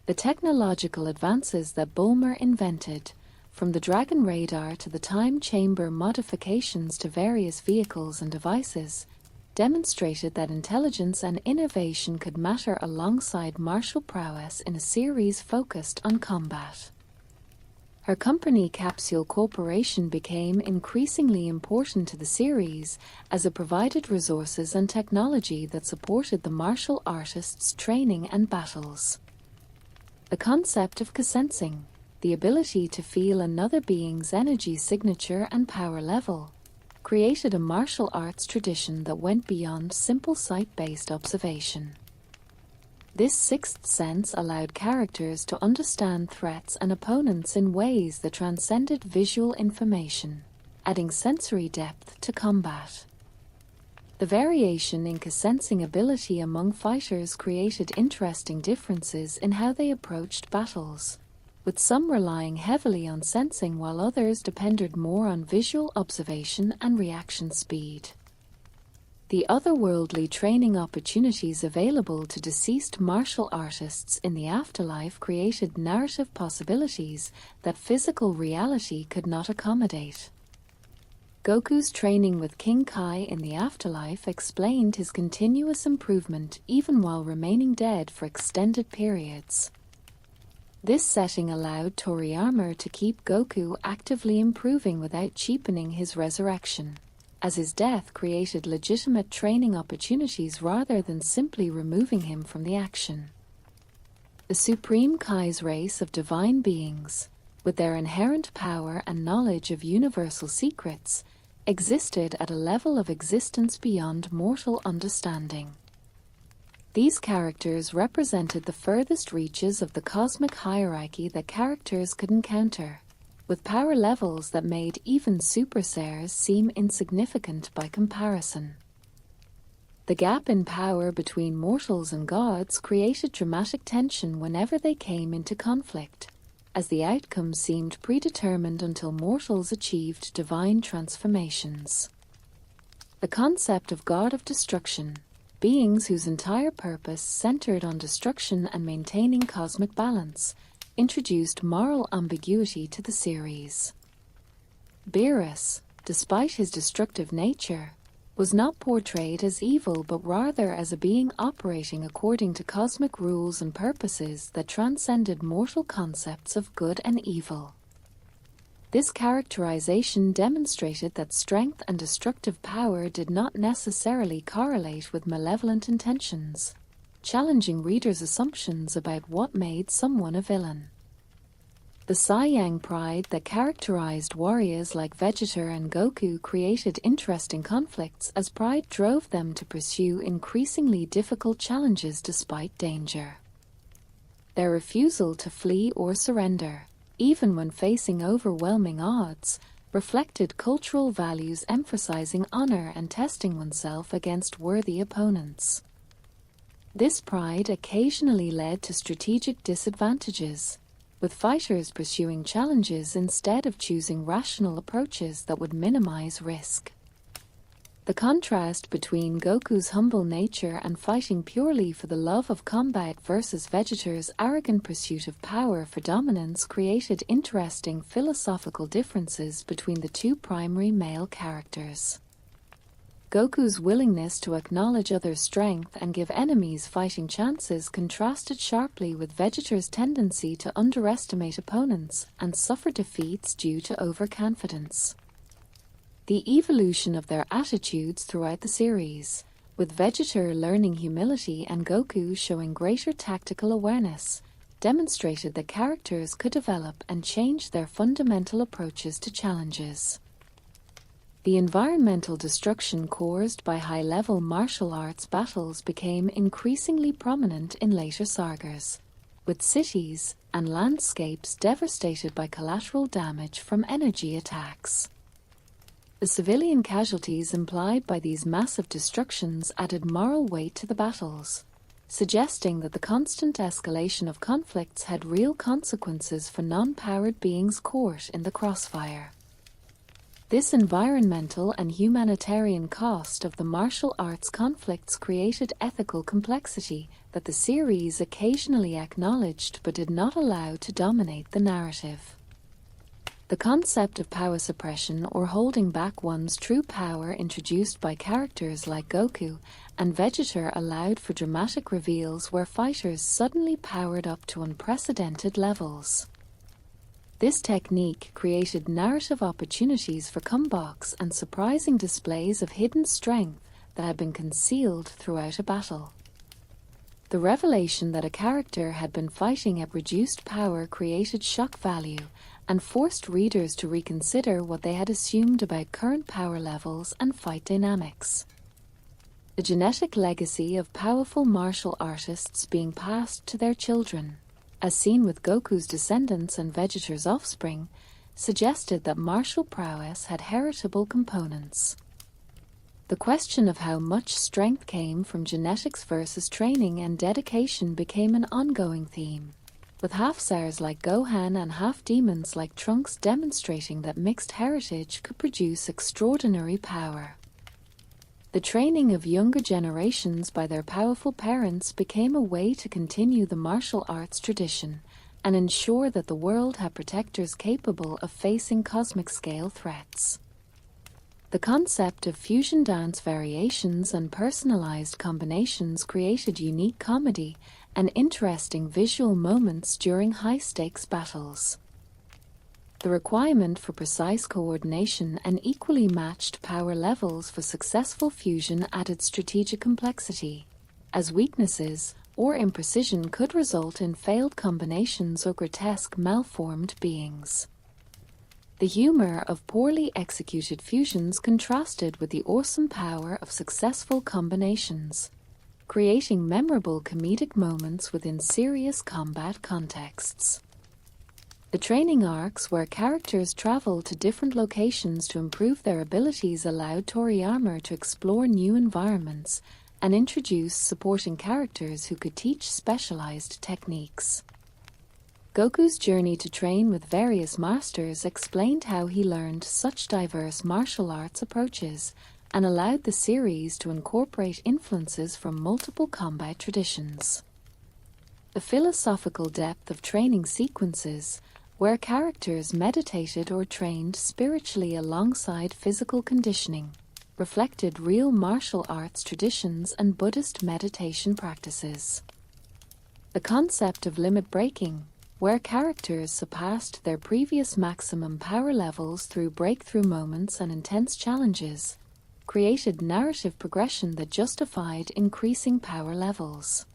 The technological advances that Bulma invented, from the Dragon Radar to the time chamber modifications to various vehicles and devices, demonstrated that intelligence and innovation could matter alongside martial prowess in a series focused on combat. Her company Capsule Corporation became increasingly important to the series as it provided resources and technology that supported the martial artists' training and battles. The concept of Ka-sensing, the ability to feel another being's energy signature and power level, created a martial arts tradition that went beyond simple sight-based observation. This sixth sense allowed characters to understand threats and opponents in ways that transcended visual information, adding sensory depth to combat. The variation in Ka-sensing ability among fighters created interesting differences in how they approached battles, with some relying heavily on sensing while others depended more on visual observation and reaction speed. The otherworldly training opportunities available to deceased martial artists in the afterlife created narrative possibilities that physical reality could not accommodate. Goku's training with King Kai in the afterlife explained his continuous improvement even while remaining dead for extended periods. This setting allowed Toriyama to keep Goku actively improving without cheapening his resurrection, as his death created legitimate training opportunities rather than simply removing him from the action. The Supreme Kai's race of divine beings, with their inherent power and knowledge of universal secrets, existed at a level of existence beyond mortal understanding. These characters represented the furthest reaches of the cosmic hierarchy that characters could encounter, with power levels that made even Super Saiyans seem insignificant by comparison. The gap in power between mortals and gods created dramatic tension whenever they came into conflict, as the outcome seemed predetermined until mortals achieved divine transformations. The concept of God of Destruction, beings whose entire purpose centered on destruction and maintaining cosmic balance, introduced moral ambiguity to the series. Beerus, despite his destructive nature, was not portrayed as evil but rather as a being operating according to cosmic rules and purposes that transcended mortal concepts of good and evil. This characterization demonstrated that strength and destructive power did not necessarily correlate with malevolent intentions, challenging readers' assumptions about what made someone a villain. The Saiyang pride that characterized warriors like Vegeta and Goku created interesting conflicts as pride drove them to pursue increasingly difficult challenges despite danger. Their refusal to flee or surrender, even when facing overwhelming odds, reflected cultural values emphasizing honor and testing oneself against worthy opponents. This pride occasionally led to strategic disadvantages, with fighters pursuing challenges instead of choosing rational approaches that would minimize risk. The contrast between Goku's humble nature and fighting purely for the love of combat versus Vegeta's arrogant pursuit of power for dominance created interesting philosophical differences between the two primary male characters. Goku's willingness to acknowledge others' strength and give enemies fighting chances contrasted sharply with Vegeta's tendency to underestimate opponents and suffer defeats due to overconfidence. The evolution of their attitudes throughout the series, with Vegeta learning humility and Goku showing greater tactical awareness, demonstrated that characters could develop and change their fundamental approaches to challenges. The environmental destruction caused by high-level martial arts battles became increasingly prominent in later sagas, with cities and landscapes devastated by collateral damage from energy attacks. The civilian casualties implied by these massive destructions added moral weight to the battles, suggesting that the constant escalation of conflicts had real consequences for non-powered beings caught in the crossfire. This environmental and humanitarian cost of the martial arts conflicts created ethical complexity that the series occasionally acknowledged but did not allow to dominate the narrative. The concept of power suppression or holding back one's true power introduced by characters like Goku and Vegeta allowed for dramatic reveals where fighters suddenly powered up to unprecedented levels. This technique created narrative opportunities for comebacks and surprising displays of hidden strength that had been concealed throughout a battle. The revelation that a character had been fighting at reduced power created shock value and forced readers to reconsider what they had assumed about current power levels and fight dynamics. The genetic legacy of powerful martial artists being passed to their children, as seen with Goku's descendants and Vegeta's offspring, suggested that martial prowess had heritable components. The question of how much strength came from genetics versus training and dedication became an ongoing theme, with half-Saiyans like Gohan and half-demons like Trunks demonstrating that mixed heritage could produce extraordinary power. The training of younger generations by their powerful parents became a way to continue the martial arts tradition and ensure that the world had protectors capable of facing cosmic-scale threats. The concept of fusion dance variations and personalized combinations created unique comedy and interesting visual moments during high-stakes battles. The requirement for precise coordination and equally matched power levels for successful fusion added strategic complexity, as weaknesses or imprecision could result in failed combinations or grotesque malformed beings. The humor of poorly executed fusions contrasted with the awesome power of successful combinations, creating memorable comedic moments within serious combat contexts. The training arcs where characters traveled to different locations to improve their abilities allowed Toriyama to explore new environments and introduce supporting characters who could teach specialized techniques. Goku's journey to train with various masters explained how he learned such diverse martial arts approaches and allowed the series to incorporate influences from multiple combat traditions. The philosophical depth of training sequences, where characters meditated or trained spiritually alongside physical conditioning, reflected real martial arts traditions and Buddhist meditation practices. The concept of limit breaking, where characters surpassed their previous maximum power levels through breakthrough moments and intense challenges, created narrative progression that justified increasing power levels.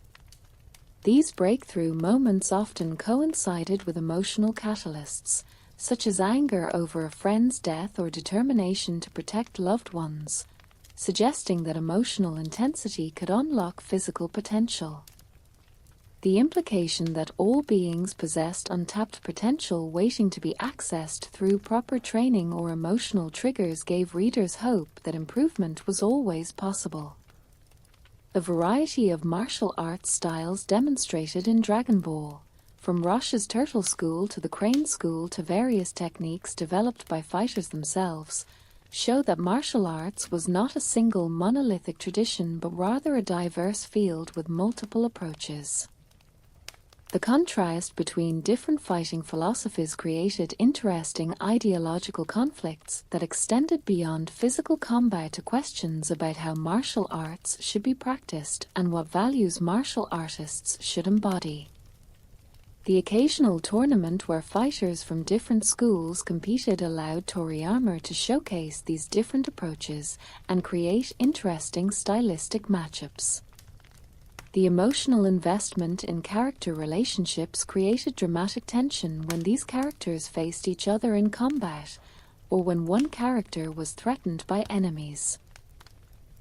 These breakthrough moments often coincided with emotional catalysts, such as anger over a friend's death or determination to protect loved ones, suggesting that emotional intensity could unlock physical potential. The implication that all beings possessed untapped potential waiting to be accessed through proper training or emotional triggers gave readers hope that improvement was always possible. The variety of martial arts styles demonstrated in Dragon Ball, from Rosh's Turtle School to the Crane School to various techniques developed by fighters themselves, show that martial arts was not a single monolithic tradition but rather a diverse field with multiple approaches. The contrast between different fighting philosophies created interesting ideological conflicts that extended beyond physical combat to questions about how martial arts should be practiced and what values martial artists should embody. The occasional tournament where fighters from different schools competed allowed Toriyama to showcase these different approaches and create interesting stylistic matchups. The emotional investment in character relationships created dramatic tension when these characters faced each other in combat, or when one character was threatened by enemies.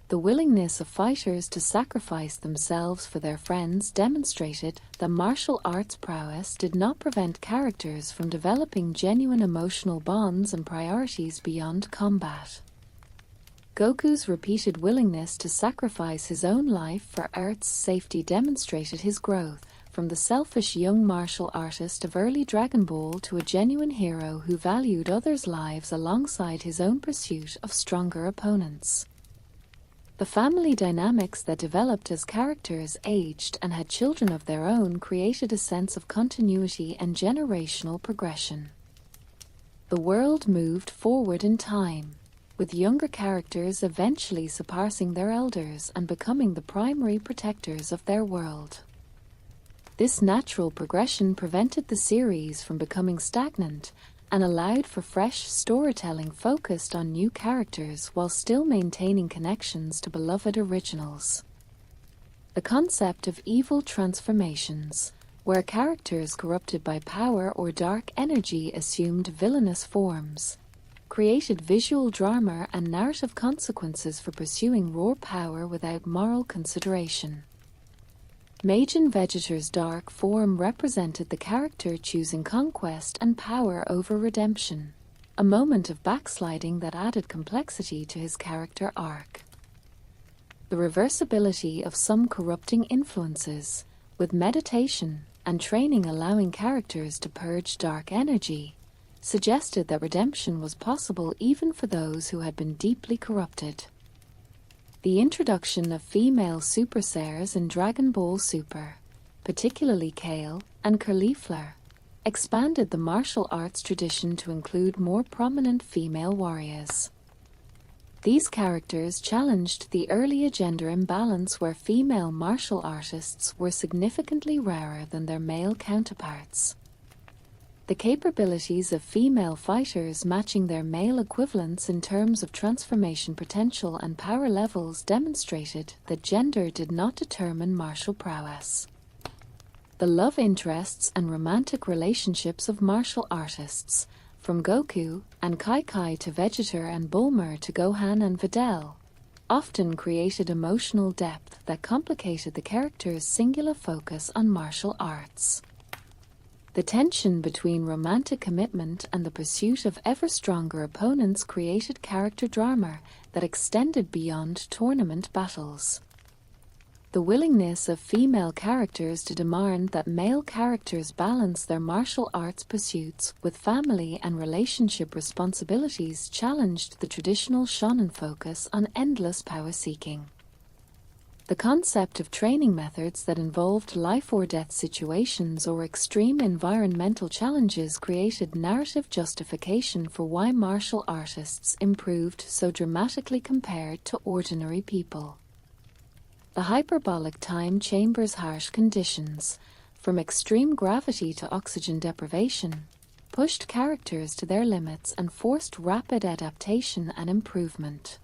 The willingness of fighters to sacrifice themselves for their friends demonstrated that martial arts prowess did not prevent characters from developing genuine emotional bonds and priorities beyond combat. Goku's repeated willingness to sacrifice his own life for Earth's safety demonstrated his growth, from the selfish young martial artist of early Dragon Ball to a genuine hero who valued others' lives alongside his own pursuit of stronger opponents. The family dynamics that developed as characters aged and had children of their own created a sense of continuity and generational progression. The world moved forward in time, with younger characters eventually surpassing their elders and becoming the primary protectors of their world. This natural progression prevented the series from becoming stagnant and allowed for fresh storytelling focused on new characters while still maintaining connections to beloved originals. The concept of evil transformations, where characters corrupted by power or dark energy assumed villainous forms, created visual drama and narrative consequences for pursuing raw power without moral consideration. Majin Vegeta's dark form represented the character choosing conquest and power over redemption, a moment of backsliding that added complexity to his character arc. The reversibility of some corrupting influences, with meditation and training allowing characters to purge dark energy, suggested that redemption was possible even for those who had been deeply corrupted. The introduction of female Super Saiyans in Dragon Ball Super, particularly Kale and Caulifla, expanded the martial arts tradition to include more prominent female warriors. These characters challenged the earlier gender imbalance where female martial artists were significantly rarer than their male counterparts. The capabilities of female fighters matching their male equivalents in terms of transformation potential and power levels demonstrated that gender did not determine martial prowess. The love interests and romantic relationships of martial artists, from Goku and Kai to Vegeta and Bulma to Gohan and Videl, often created emotional depth that complicated the character's singular focus on martial arts. The tension between romantic commitment and the pursuit of ever-stronger opponents created character drama that extended beyond tournament battles. The willingness of female characters to demand that male characters balance their martial arts pursuits with family and relationship responsibilities challenged the traditional shonen focus on endless power-seeking. The concept of training methods that involved life-or-death situations or extreme environmental challenges created narrative justification for why martial artists improved so dramatically compared to ordinary people. The hyperbolic time chamber's harsh conditions, from extreme gravity to oxygen deprivation, pushed characters to their limits and forced rapid adaptation and improvement.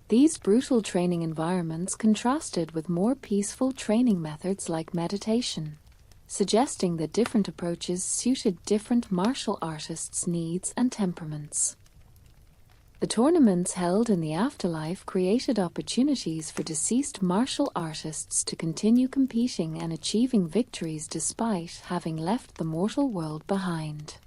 These brutal training environments contrasted with more peaceful training methods like meditation, suggesting that different approaches suited different martial artists' needs and temperaments. The tournaments held in the afterlife created opportunities for deceased martial artists to continue competing and achieving victories despite having left the mortal world behind.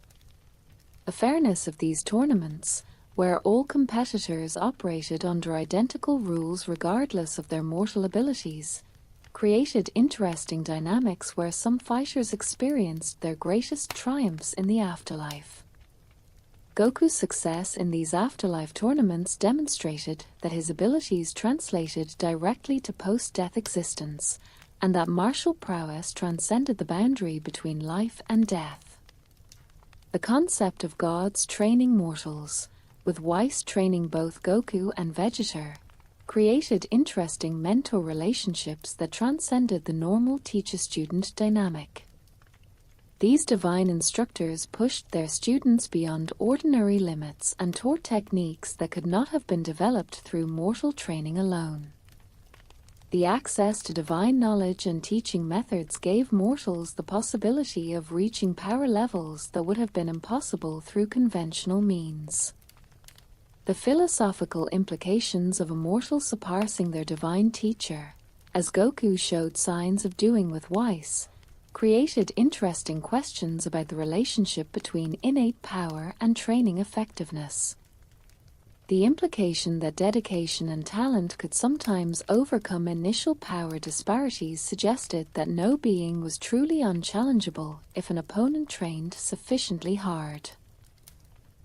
The fairness of these tournaments, where all competitors operated under identical rules regardless of their mortal abilities, created interesting dynamics where some fighters experienced their greatest triumphs in the afterlife. Goku's success in these afterlife tournaments demonstrated that his abilities translated directly to post-death existence, and that martial prowess transcended the boundary between life and death. The concept of gods training mortals, with Whis training both Goku and Vegeta, created interesting mentor relationships that transcended the normal teacher-student dynamic. These divine instructors pushed their students beyond ordinary limits and taught techniques that could not have been developed through mortal training alone. The access to divine knowledge and teaching methods gave mortals the possibility of reaching power levels that would have been impossible through conventional means. The philosophical implications of a mortal surpassing their divine teacher, as Goku showed signs of doing with Whis, created interesting questions about the relationship between innate power and training effectiveness. The implication that dedication and talent could sometimes overcome initial power disparities suggested that no being was truly unchallengeable if an opponent trained sufficiently hard.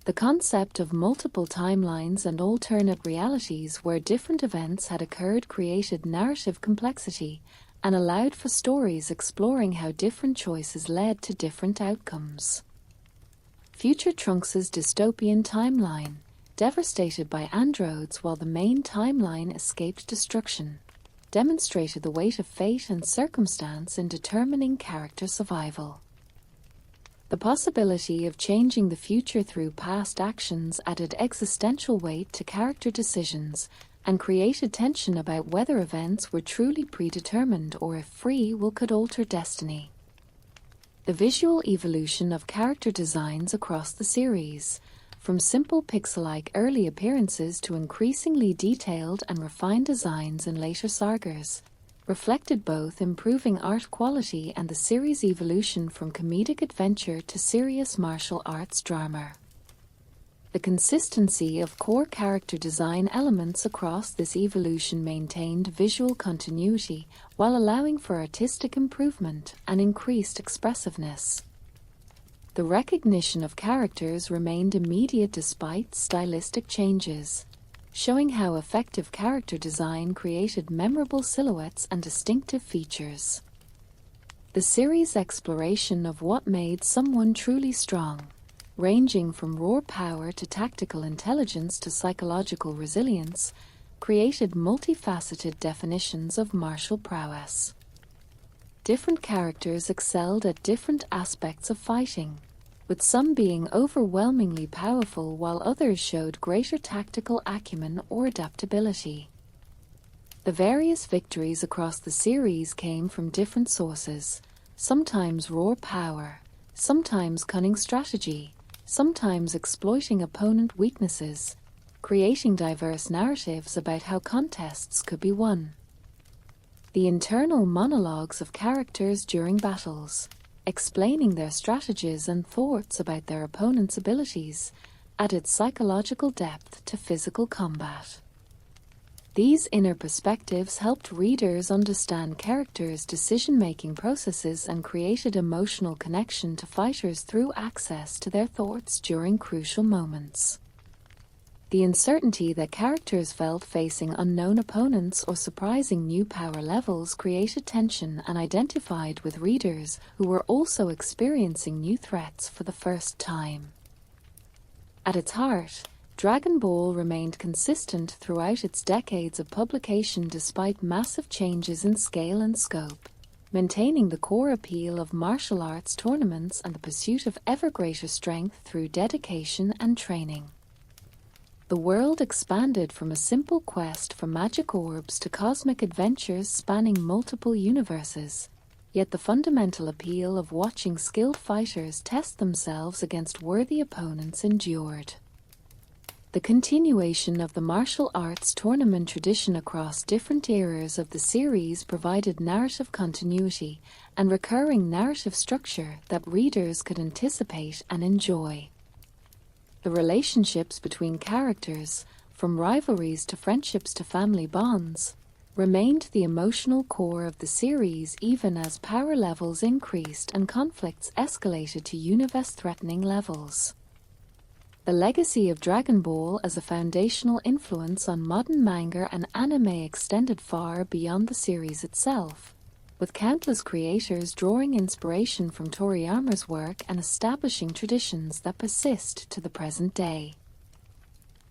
The concept of multiple timelines and alternate realities where different events had occurred created narrative complexity and allowed for stories exploring how different choices led to different outcomes. Future Trunks' dystopian timeline, devastated by androids while the main timeline escaped destruction, demonstrated the weight of fate and circumstance in determining character survival. The possibility of changing the future through past actions added existential weight to character decisions and created tension about whether events were truly predetermined or if free will could alter destiny. The visual evolution of character designs across the series, from simple pixel-like early appearances to increasingly detailed and refined designs in later sagas, reflected both improving art quality and the series' evolution from comedic adventure to serious martial arts drama. The consistency of core character design elements across this evolution maintained visual continuity while allowing for artistic improvement and increased expressiveness. The recognition of characters remained immediate despite stylistic changes, showing how effective character design created memorable silhouettes and distinctive features. The series' exploration of what made someone truly strong, ranging from raw power to tactical intelligence to psychological resilience, created multifaceted definitions of martial prowess. Different characters excelled at different aspects of fighting, with some being overwhelmingly powerful while others showed greater tactical acumen or adaptability. The various victories across the series came from different sources, sometimes raw power, sometimes cunning strategy, sometimes exploiting opponent weaknesses, creating diverse narratives about how contests could be won. The internal monologues of characters during battles, explaining their strategies and thoughts about their opponent's abilities, added psychological depth to physical combat. These inner perspectives helped readers understand characters' decision-making processes and created emotional connection to fighters through access to their thoughts during crucial moments. The uncertainty that characters felt facing unknown opponents or surprising new power levels created tension and identified with readers who were also experiencing new threats for the first time. At its heart, Dragon Ball remained consistent throughout its decades of publication despite massive changes in scale and scope, maintaining the core appeal of martial arts tournaments and the pursuit of ever greater strength through dedication and training. The world expanded from a simple quest for magic orbs to cosmic adventures spanning multiple universes, yet the fundamental appeal of watching skilled fighters test themselves against worthy opponents endured. The continuation of the martial arts tournament tradition across different eras of the series provided narrative continuity and recurring narrative structure that readers could anticipate and enjoy. The relationships between characters, from rivalries to friendships to family bonds, remained the emotional core of the series even as power levels increased and conflicts escalated to universe-threatening levels. The legacy of Dragon Ball as a foundational influence on modern manga and anime extended far beyond the series itself, with countless creators drawing inspiration from Toriyama's work and establishing traditions that persist to the present day.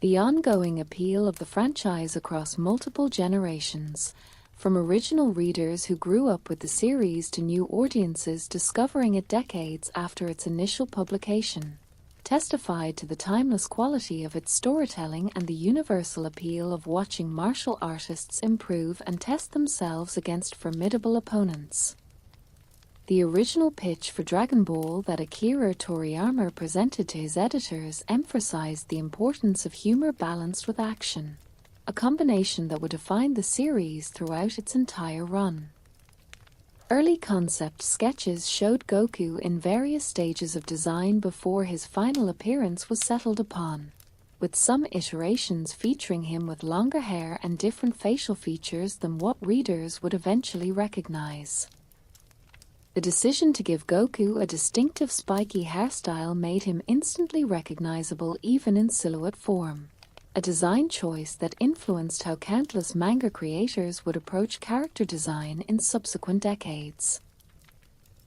The ongoing appeal of the franchise across multiple generations, from original readers who grew up with the series to new audiences discovering it decades after its initial publication, testified to the timeless quality of its storytelling and the universal appeal of watching martial artists improve and test themselves against formidable opponents. The original pitch for Dragon Ball that Akira Toriyama presented to his editors emphasized the importance of humor balanced with action, a combination that would define the series throughout its entire run. Early concept sketches showed Goku in various stages of design before his final appearance was settled upon, with some iterations featuring him with longer hair and different facial features than what readers would eventually recognize. The decision to give Goku a distinctive spiky hairstyle made him instantly recognizable even in silhouette form, a design choice that influenced how countless manga creators would approach character design in subsequent decades.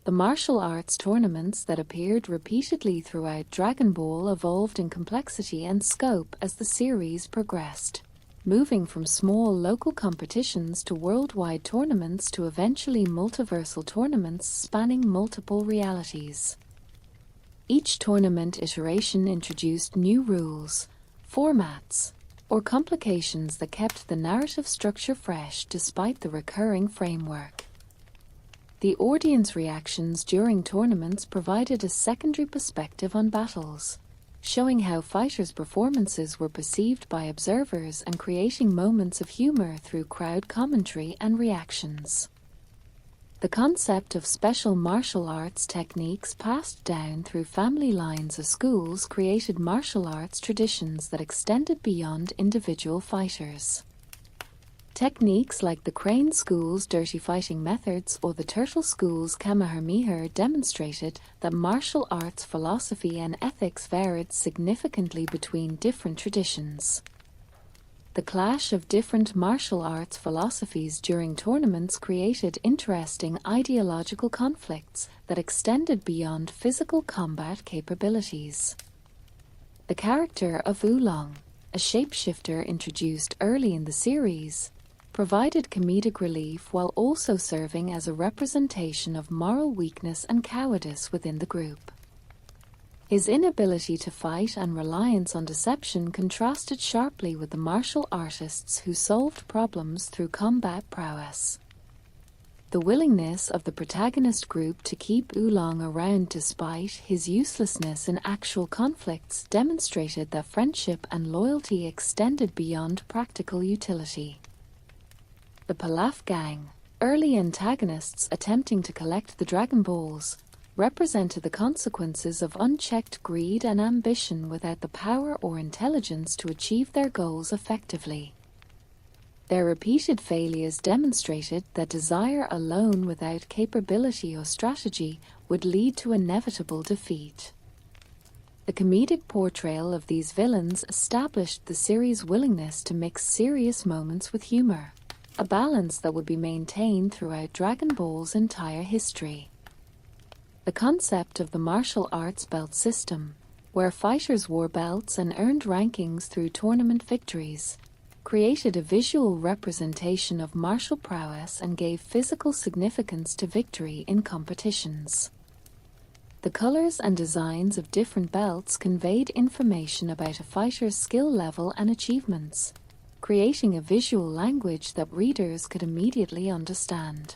The martial arts tournaments that appeared repeatedly throughout Dragon Ball evolved in complexity and scope as the series progressed, moving from small local competitions to worldwide tournaments to eventually multiversal tournaments spanning multiple realities. Each tournament iteration introduced new rules, formats, or complications that kept the narrative structure fresh despite the recurring framework. The audience reactions during tournaments provided a secondary perspective on battles, showing how fighters' performances were perceived by observers and creating moments of humor through crowd commentary and reactions. The concept of special martial arts techniques passed down through family lines of schools created martial arts traditions that extended beyond individual fighters. Techniques like the Crane School's dirty fighting methods or the Turtle School's Kamehameha demonstrated that martial arts philosophy and ethics varied significantly between different traditions. The clash of different martial arts philosophies during tournaments created interesting ideological conflicts that extended beyond physical combat capabilities. The character of Oolong, a shapeshifter introduced early in the series, provided comedic relief while also serving as a representation of moral weakness and cowardice within the group. His inability to fight and reliance on deception contrasted sharply with the martial artists who solved problems through combat prowess. The willingness of the protagonist group to keep Oolong around despite his uselessness in actual conflicts demonstrated that friendship and loyalty extended beyond practical utility. The Pilaf Gang, early antagonists attempting to collect the Dragon Balls, represented the consequences of unchecked greed and ambition without the power or intelligence to achieve their goals effectively. Their repeated failures demonstrated that desire alone without capability or strategy would lead to inevitable defeat. The comedic portrayal of these villains established the series' willingness to mix serious moments with humor, a balance that would be maintained throughout Dragon Ball's entire history. The concept of the martial arts belt system, where fighters wore belts and earned rankings through tournament victories, created a visual representation of martial prowess and gave physical significance to victory in competitions. The colors and designs of different belts conveyed information about a fighter's skill level and achievements, creating a visual language that readers could immediately understand.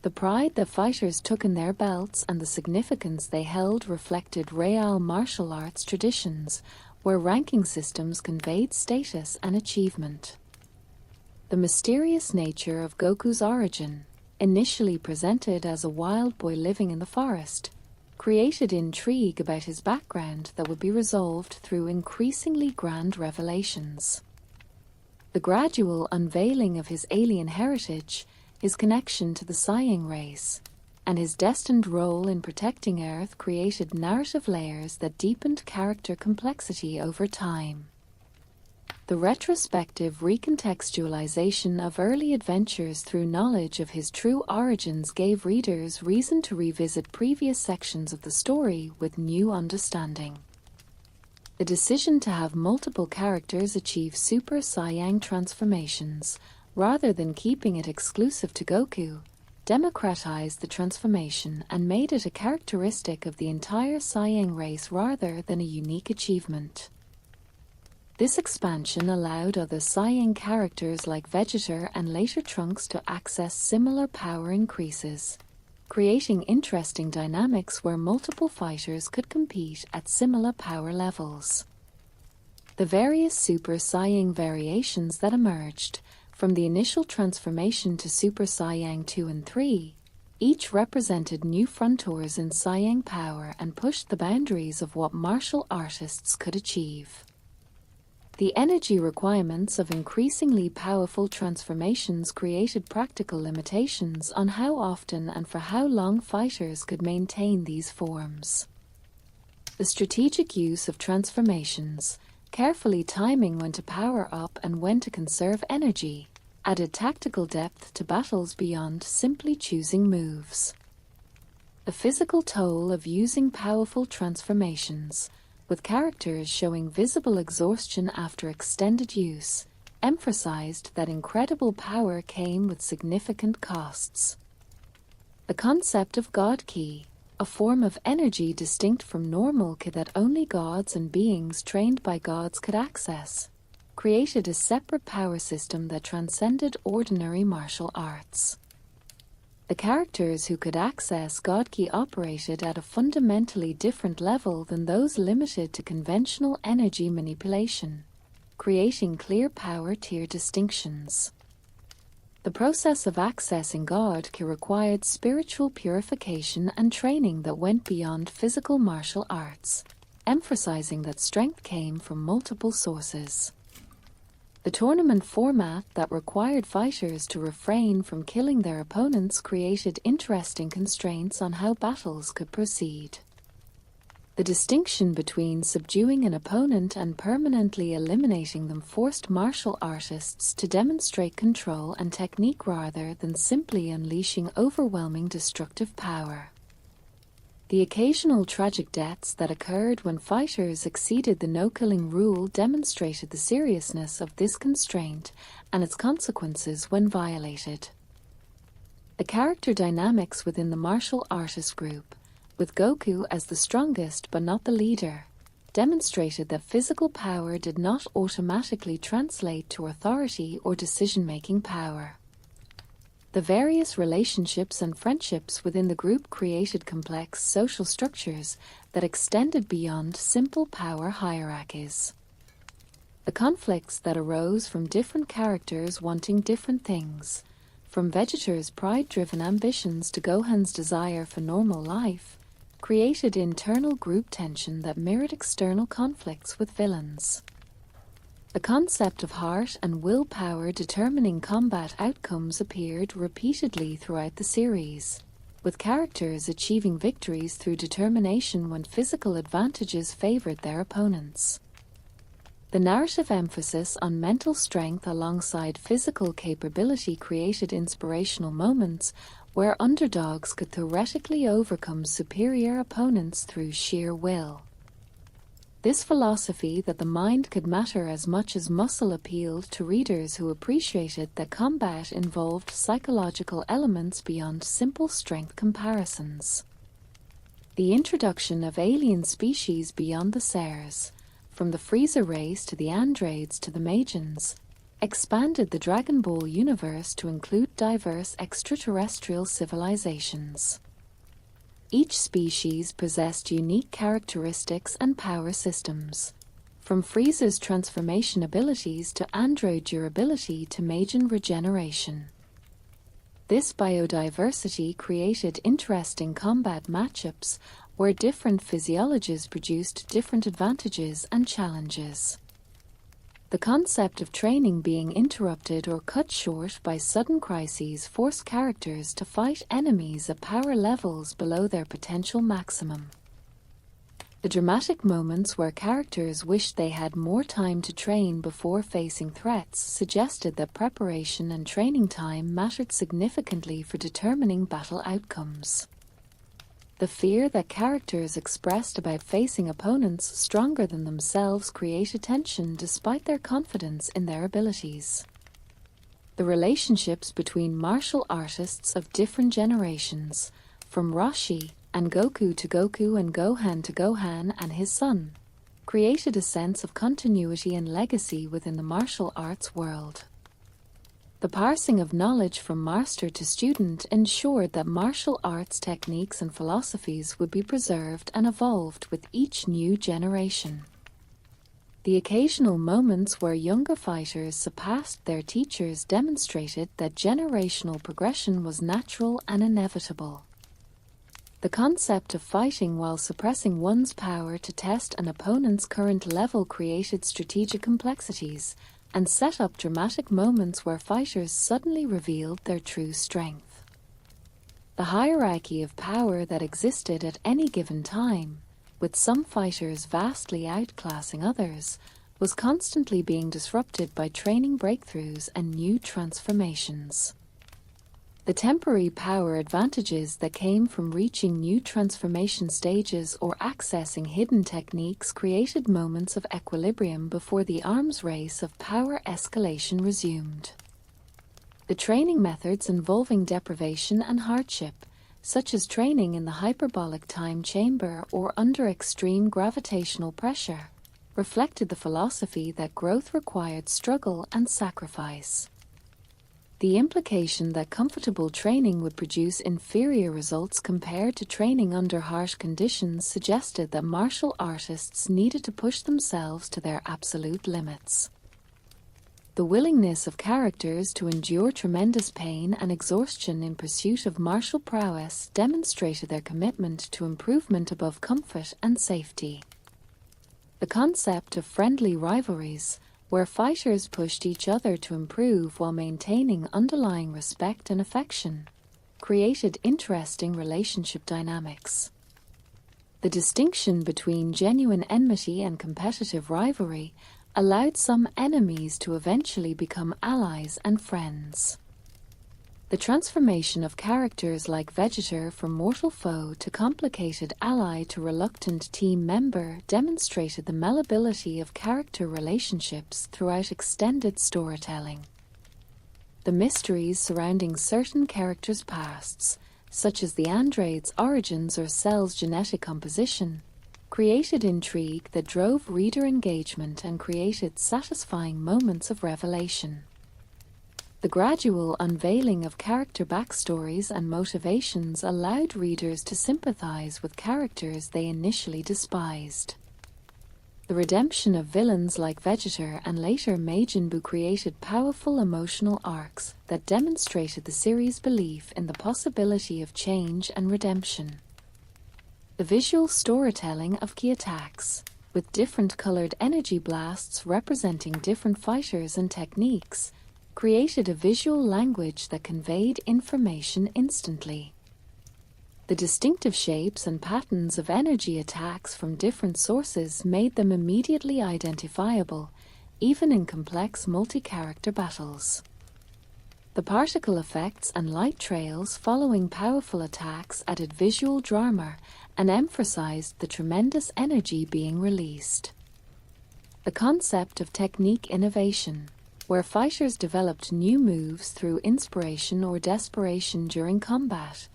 The pride that fighters took in their belts and the significance they held reflected real martial arts traditions, where ranking systems conveyed status and achievement. The mysterious nature of Goku's origin, initially presented as a wild boy living in the forest, created intrigue about his background that would be resolved through increasingly grand revelations. The gradual unveiling of his alien heritage, his connection to the Saiyang race, and his destined role in protecting Earth created narrative layers that deepened character complexity over time. The retrospective recontextualization of early adventures through knowledge of his true origins gave readers reason to revisit previous sections of the story with new understanding. The decision to have multiple characters achieve Super Saiyang transformations, rather than keeping it exclusive to Goku, democratized the transformation and made it a characteristic of the entire Saiyang race rather than a unique achievement. This expansion allowed other Saiyang characters like Vegeta and later Trunks to access similar power increases, creating interesting dynamics where multiple fighters could compete at similar power levels. The various Super Saiyang variations that emerged, from the initial transformation to Super Saiyang 2 and 3, each represented new frontiers in Saiyang power and pushed the boundaries of what martial artists could achieve. The energy requirements of increasingly powerful transformations created practical limitations on how often and for how long fighters could maintain these forms. The strategic use of transformations, carefully timing when to power up and when to conserve energy, added tactical depth to battles beyond simply choosing moves. The physical toll of using powerful transformations, with characters showing visible exhaustion after extended use, emphasized that incredible power came with significant costs. The concept of God Ki, a form of energy distinct from normal ki that only gods and beings trained by gods could access, created a separate power system that transcended ordinary martial arts. The characters who could access God Ki operated at a fundamentally different level than those limited to conventional energy manipulation, creating clear power tier distinctions. The process of accessing God Ki required spiritual purification and training that went beyond physical martial arts, emphasizing that strength came from multiple sources. The tournament format that required fighters to refrain from killing their opponents created interesting constraints on how battles could proceed. The distinction between subduing an opponent and permanently eliminating them forced martial artists to demonstrate control and technique rather than simply unleashing overwhelming destructive power. The occasional tragic deaths that occurred when fighters exceeded the no-killing rule demonstrated the seriousness of this constraint and its consequences when violated. The character dynamics within the martial artist group, with Goku as the strongest but not the leader, demonstrated that physical power did not automatically translate to authority or decision-making power. The various relationships and friendships within the group created complex social structures that extended beyond simple power hierarchies. The conflicts that arose from different characters wanting different things, from Vegeta's pride-driven ambitions to Gohan's desire for normal life, created internal group tension that mirrored external conflicts with villains. The concept of heart and willpower determining combat outcomes appeared repeatedly throughout the series, with characters achieving victories through determination when physical advantages favored their opponents. The narrative emphasis on mental strength alongside physical capability created inspirational moments where underdogs could theoretically overcome superior opponents through sheer will. This philosophy that the mind could matter as much as muscle appealed to readers who appreciated that combat involved psychological elements beyond simple strength comparisons. The introduction of alien species beyond the Sairs, from the Frieza race to the Andrades to the Magians, expanded the Dragon Ball universe to include diverse extraterrestrial civilizations. Each species possessed unique characteristics and power systems, from Frieza's transformation abilities to android durability to Majin regeneration. This biodiversity created interesting combat matchups where different physiologies produced different advantages and challenges. The concept of training being interrupted or cut short by sudden crises forced characters to fight enemies at power levels below their potential maximum. The dramatic moments where characters wished they had more time to train before facing threats suggested that preparation and training time mattered significantly for determining battle outcomes. The fear that characters expressed about facing opponents stronger than themselves created tension despite their confidence in their abilities. The relationships between martial artists of different generations, from Roshi and Goku to Goku and Gohan to Gohan and his son, created a sense of continuity and legacy within the martial arts world. The passing of knowledge from master to student ensured that martial arts techniques and philosophies would be preserved and evolved with each new generation. The occasional moments where younger fighters surpassed their teachers demonstrated that generational progression was natural and inevitable. The concept of fighting while suppressing one's power to test an opponent's current level created strategic complexities and set up dramatic moments where fighters suddenly revealed their true strength. The hierarchy of power that existed at any given time, with some fighters vastly outclassing others, was constantly being disrupted by training breakthroughs and new transformations. The temporary power advantages that came from reaching new transformation stages or accessing hidden techniques created moments of equilibrium before the arms race of power escalation resumed. The training methods involving deprivation and hardship, such as training in the hyperbolic time chamber or under extreme gravitational pressure, reflected the philosophy that growth required struggle and sacrifice. The implication that comfortable training would produce inferior results compared to training under harsh conditions suggested that martial artists needed to push themselves to their absolute limits. The willingness of characters to endure tremendous pain and exhaustion in pursuit of martial prowess demonstrated their commitment to improvement above comfort and safety. The concept of friendly rivalries, where fighters pushed each other to improve while maintaining underlying respect and affection, created interesting relationship dynamics. The distinction between genuine enmity and competitive rivalry allowed some enemies to eventually become allies and friends. The transformation of characters like Vegeta from mortal foe to complicated ally to reluctant team member demonstrated the malleability of character relationships throughout extended storytelling. The mysteries surrounding certain characters' pasts, such as the android's origins or Cell's genetic composition, created intrigue that drove reader engagement and created satisfying moments of revelation. The gradual unveiling of character backstories and motivations allowed readers to sympathize with characters they initially despised. The redemption of villains like Vegeta and later Majin Buu created powerful emotional arcs that demonstrated the series' belief in the possibility of change and redemption. The visual storytelling of key attacks, with different colored energy blasts representing different fighters and techniques, created a visual language that conveyed information instantly. The distinctive shapes and patterns of energy attacks from different sources made them immediately identifiable, even in complex multi-character battles. The particle effects and light trails following powerful attacks added visual drama and emphasized the tremendous energy being released. The concept of technique innovation, where fighters developed new moves through inspiration or desperation during combat,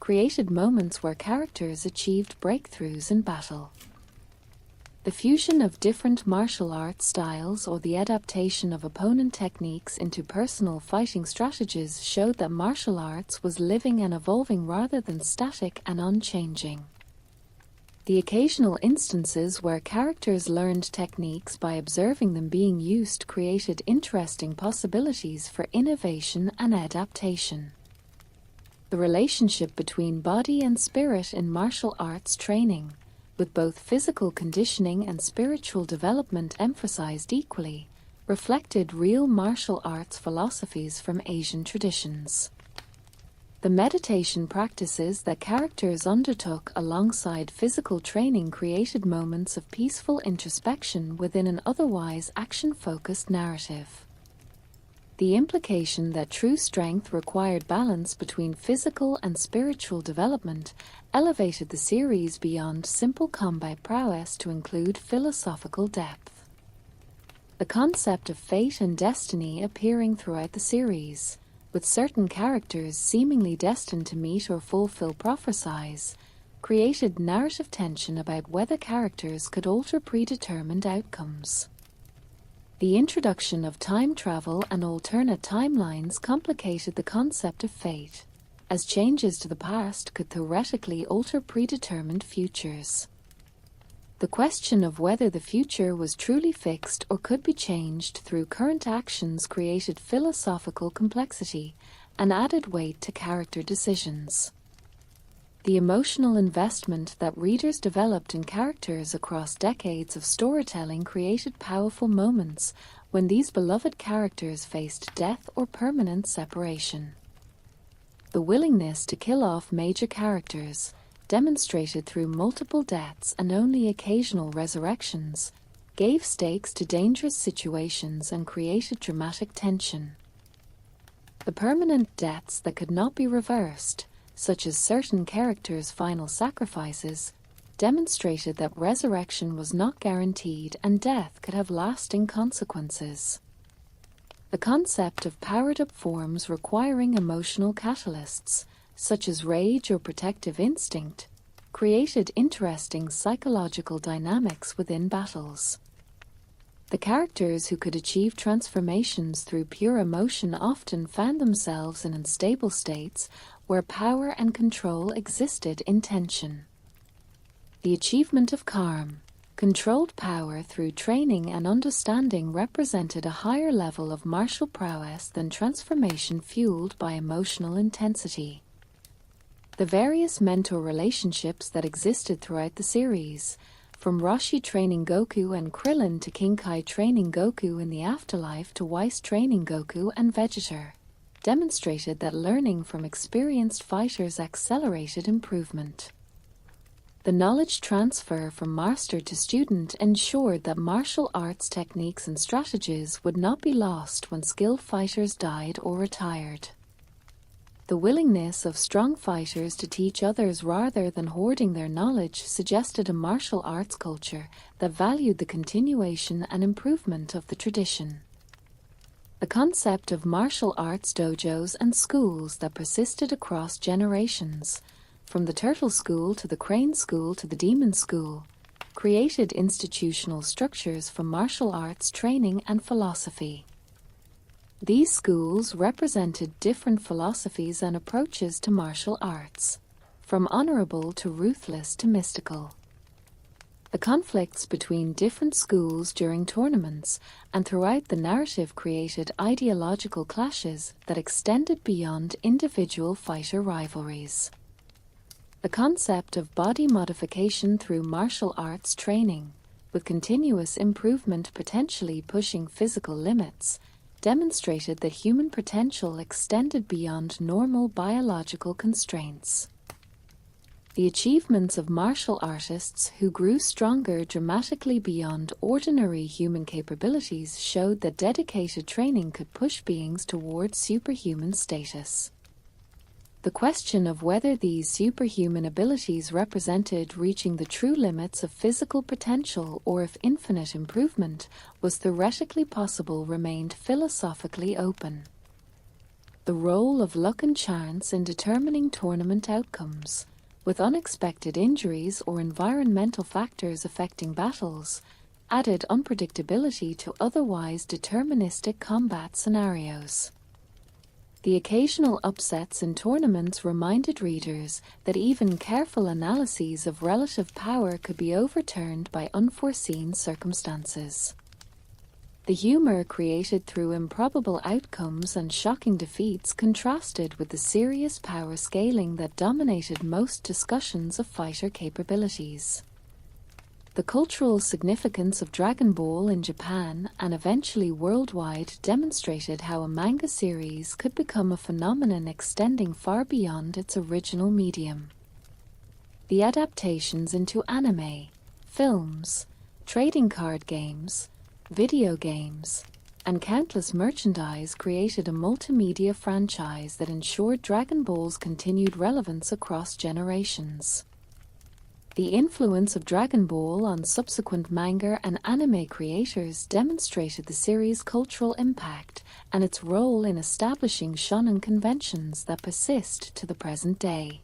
created moments where characters achieved breakthroughs in battle. The fusion of different martial arts styles or the adaptation of opponent techniques into personal fighting strategies showed that martial arts was living and evolving rather than static and unchanging. The occasional instances where characters learned techniques by observing them being used created interesting possibilities for innovation and adaptation. The relationship between body and spirit in martial arts training, with both physical conditioning and spiritual development emphasized equally, reflected real martial arts philosophies from Asian traditions. The meditation practices that characters undertook alongside physical training created moments of peaceful introspection within an otherwise action-focused narrative. The implication that true strength required balance between physical and spiritual development elevated the series beyond simple combat prowess to include philosophical depth. The concept of fate and destiny appearing throughout the series, with certain characters seemingly destined to meet or fulfill prophecies, created narrative tension about whether characters could alter predetermined outcomes. The introduction of time travel and alternate timelines complicated the concept of fate, as changes to the past could theoretically alter predetermined futures. The question of whether the future was truly fixed or could be changed through current actions created philosophical complexity and added weight to character decisions. The emotional investment that readers developed in characters across decades of storytelling created powerful moments when these beloved characters faced death or permanent separation. The willingness to kill off major characters, demonstrated through multiple deaths and only occasional resurrections, gave stakes to dangerous situations and created dramatic tension. The permanent deaths that could not be reversed, such as certain characters' final sacrifices, demonstrated that resurrection was not guaranteed and death could have lasting consequences. The concept of powered-up forms requiring emotional catalysts, such as rage or protective instinct, created interesting psychological dynamics within battles. The characters who could achieve transformations through pure emotion often found themselves in unstable states where power and control existed in tension. The achievement of calm, controlled power through training and understanding represented a higher level of martial prowess than transformation fueled by emotional intensity. The various mentor relationships that existed throughout the series, from Roshi training Goku and Krillin to Kinkai training Goku in the afterlife to Whis training Goku and Vegeta, demonstrated that learning from experienced fighters accelerated improvement. The knowledge transfer from master to student ensured that martial arts techniques and strategies would not be lost when skilled fighters died or retired. The willingness of strong fighters to teach others rather than hoarding their knowledge suggested a martial arts culture that valued the continuation and improvement of the tradition. The concept of martial arts dojos and schools that persisted across generations, from the Turtle School to the Crane School to the Demon School, created institutional structures for martial arts training and philosophy. These schools represented different philosophies and approaches to martial arts, from honorable to ruthless to mystical. The conflicts between different schools during tournaments and throughout the narrative created ideological clashes that extended beyond individual fighter rivalries. The concept of body modification through martial arts training, with continuous improvement potentially pushing physical limits, demonstrated that human potential extended beyond normal biological constraints. The achievements of martial artists who grew stronger dramatically beyond ordinary human capabilities showed that dedicated training could push beings towards superhuman status. The question of whether these superhuman abilities represented reaching the true limits of physical potential or if infinite improvement was theoretically possible remained philosophically open. The role of luck and chance in determining tournament outcomes, with unexpected injuries or environmental factors affecting battles, added unpredictability to otherwise deterministic combat scenarios. The occasional upsets in tournaments reminded readers that even careful analyses of relative power could be overturned by unforeseen circumstances. The humor created through improbable outcomes and shocking defeats contrasted with the serious power scaling that dominated most discussions of fighter capabilities. The cultural significance of Dragon Ball in Japan and eventually worldwide demonstrated how a manga series could become a phenomenon extending far beyond its original medium. The adaptations into anime, films, trading card games, video games, and countless merchandise created a multimedia franchise that ensured Dragon Ball's continued relevance across generations. The influence of Dragon Ball on subsequent manga and anime creators demonstrated the series' cultural impact and its role in establishing shonen conventions that persist to the present day.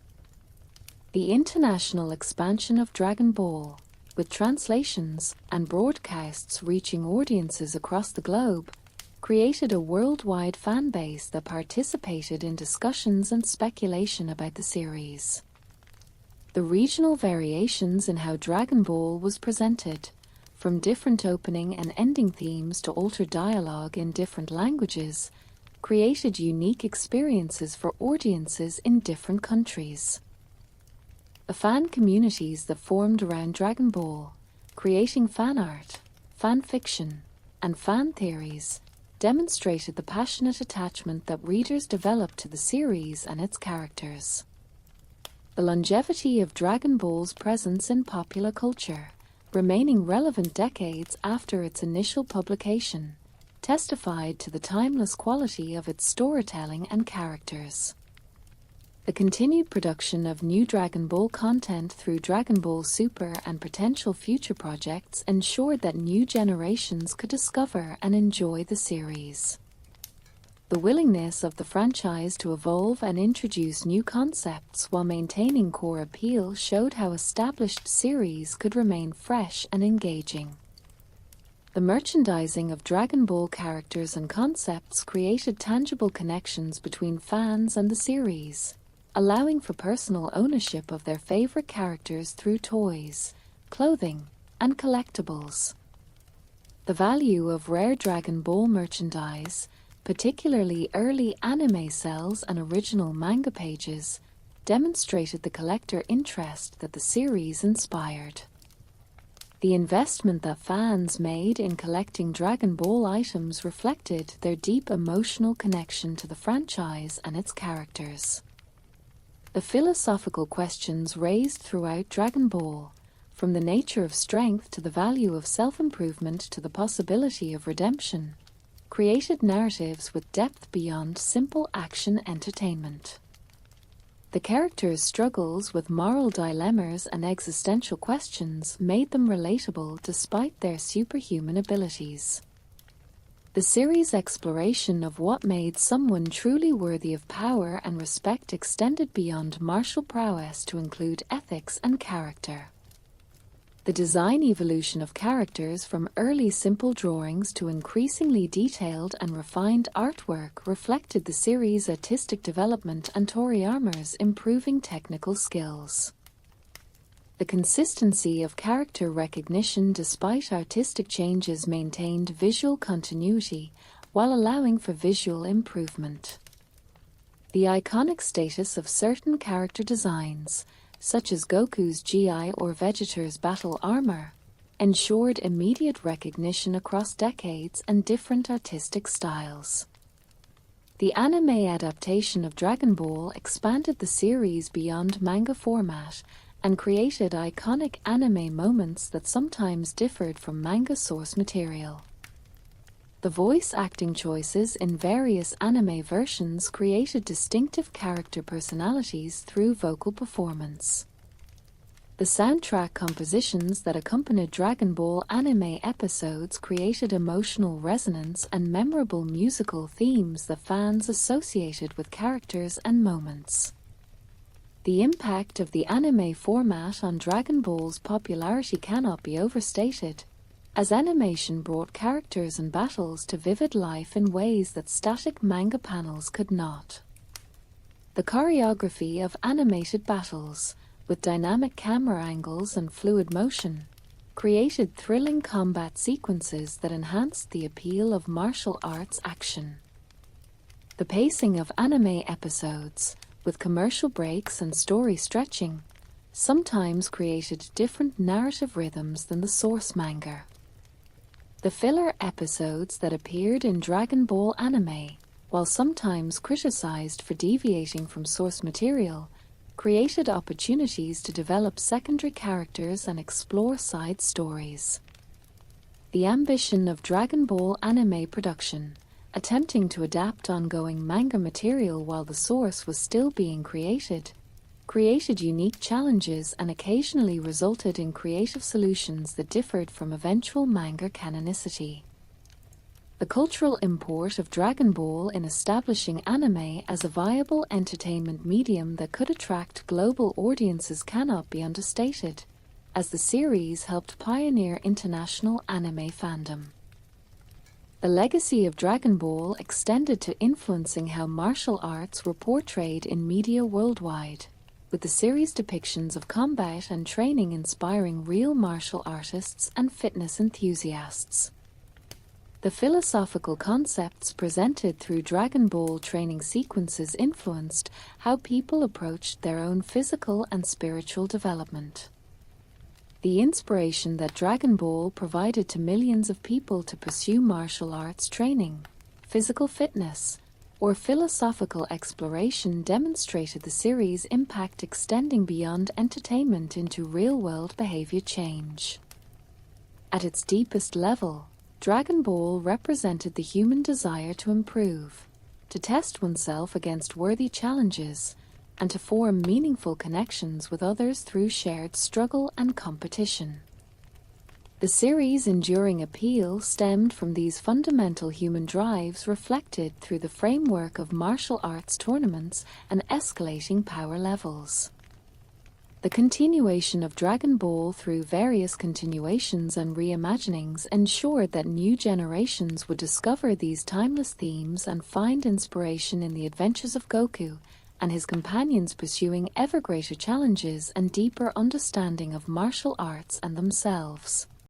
The international expansion of Dragon Ball, with translations and broadcasts reaching audiences across the globe, created a worldwide fan base that participated in discussions and speculation about the series. The regional variations in how Dragon Ball was presented, from different opening and ending themes to altered dialogue in different languages, created unique experiences for audiences in different countries. The fan communities that formed around Dragon Ball, creating fan art, fan fiction, and fan theories, demonstrated the passionate attachment that readers developed to the series and its characters. The longevity of Dragon Ball's presence in popular culture, remaining relevant decades after its initial publication, testified to the timeless quality of its storytelling and characters. The continued production of new Dragon Ball content through Dragon Ball Super and potential future projects ensured that new generations could discover and enjoy the series. The willingness of the franchise to evolve and introduce new concepts while maintaining core appeal showed how established series could remain fresh and engaging. The merchandising of Dragon Ball characters and concepts created tangible connections between fans and the series, allowing for personal ownership of their favorite characters through toys, clothing, and collectibles. The value of rare Dragon Ball merchandise, particularly early anime cells and original manga pages, demonstrated the collector interest that the series inspired. The investment that fans made in collecting Dragon Ball items reflected their deep emotional connection to the franchise and its characters. The philosophical questions raised throughout Dragon Ball, from the nature of strength to the value of self-improvement to the possibility of redemption, created narratives with depth beyond simple action entertainment. The characters' struggles with moral dilemmas and existential questions made them relatable despite their superhuman abilities. The series' exploration of what made someone truly worthy of power and respect extended beyond martial prowess to include ethics and character. The design evolution of characters from early simple drawings to increasingly detailed and refined artwork reflected the series' artistic development and Toriyama's improving technical skills. The consistency of character recognition despite artistic changes maintained visual continuity while allowing for visual improvement. The iconic status of certain character designs, such as Goku's GI or Vegeta's battle armor, ensured immediate recognition across decades and different artistic styles. The anime adaptation of Dragon Ball expanded the series beyond manga format and created iconic anime moments that sometimes differed from manga source material. The voice acting choices in various anime versions created distinctive character personalities through vocal performance. The soundtrack compositions that accompanied Dragon Ball anime episodes created emotional resonance and memorable musical themes that fans associated with characters and moments. The impact of the anime format on Dragon Ball's popularity cannot be overstated, as animation brought characters and battles to vivid life in ways that static manga panels could not. The choreography of animated battles, with dynamic camera angles and fluid motion, created thrilling combat sequences that enhanced the appeal of martial arts action. The pacing of anime episodes, with commercial breaks and story stretching, sometimes created different narrative rhythms than the source manga. The filler episodes that appeared in Dragon Ball anime, while sometimes criticized for deviating from source material, created opportunities to develop secondary characters and explore side stories. The ambition of Dragon Ball anime production, attempting to adapt ongoing manga material while the source was still being created unique challenges and occasionally resulted in creative solutions that differed from eventual manga canonicity. The cultural import of Dragon Ball in establishing anime as a viable entertainment medium that could attract global audiences cannot be understated, as the series helped pioneer international anime fandom. The legacy of Dragon Ball extended to influencing how martial arts were portrayed in media worldwide, with the series' depictions of combat and training inspiring real martial artists and fitness enthusiasts. The philosophical concepts presented through Dragon Ball training sequences influenced how people approached their own physical and spiritual development. The inspiration that Dragon Ball provided to millions of people to pursue martial arts training, physical fitness, or philosophical exploration demonstrated the series' impact extending beyond entertainment into real-world behavior change. At its deepest level, Dragon Ball represented the human desire to improve, to test oneself against worthy challenges, and to form meaningful connections with others through shared struggle and competition. The series' enduring appeal stemmed from these fundamental human drives reflected through the framework of martial arts tournaments and escalating power levels. The continuation of Dragon Ball through various continuations and reimaginings ensured that new generations would discover these timeless themes and find inspiration in the adventures of Goku and his companions pursuing ever greater challenges and deeper understanding of martial arts and themselves.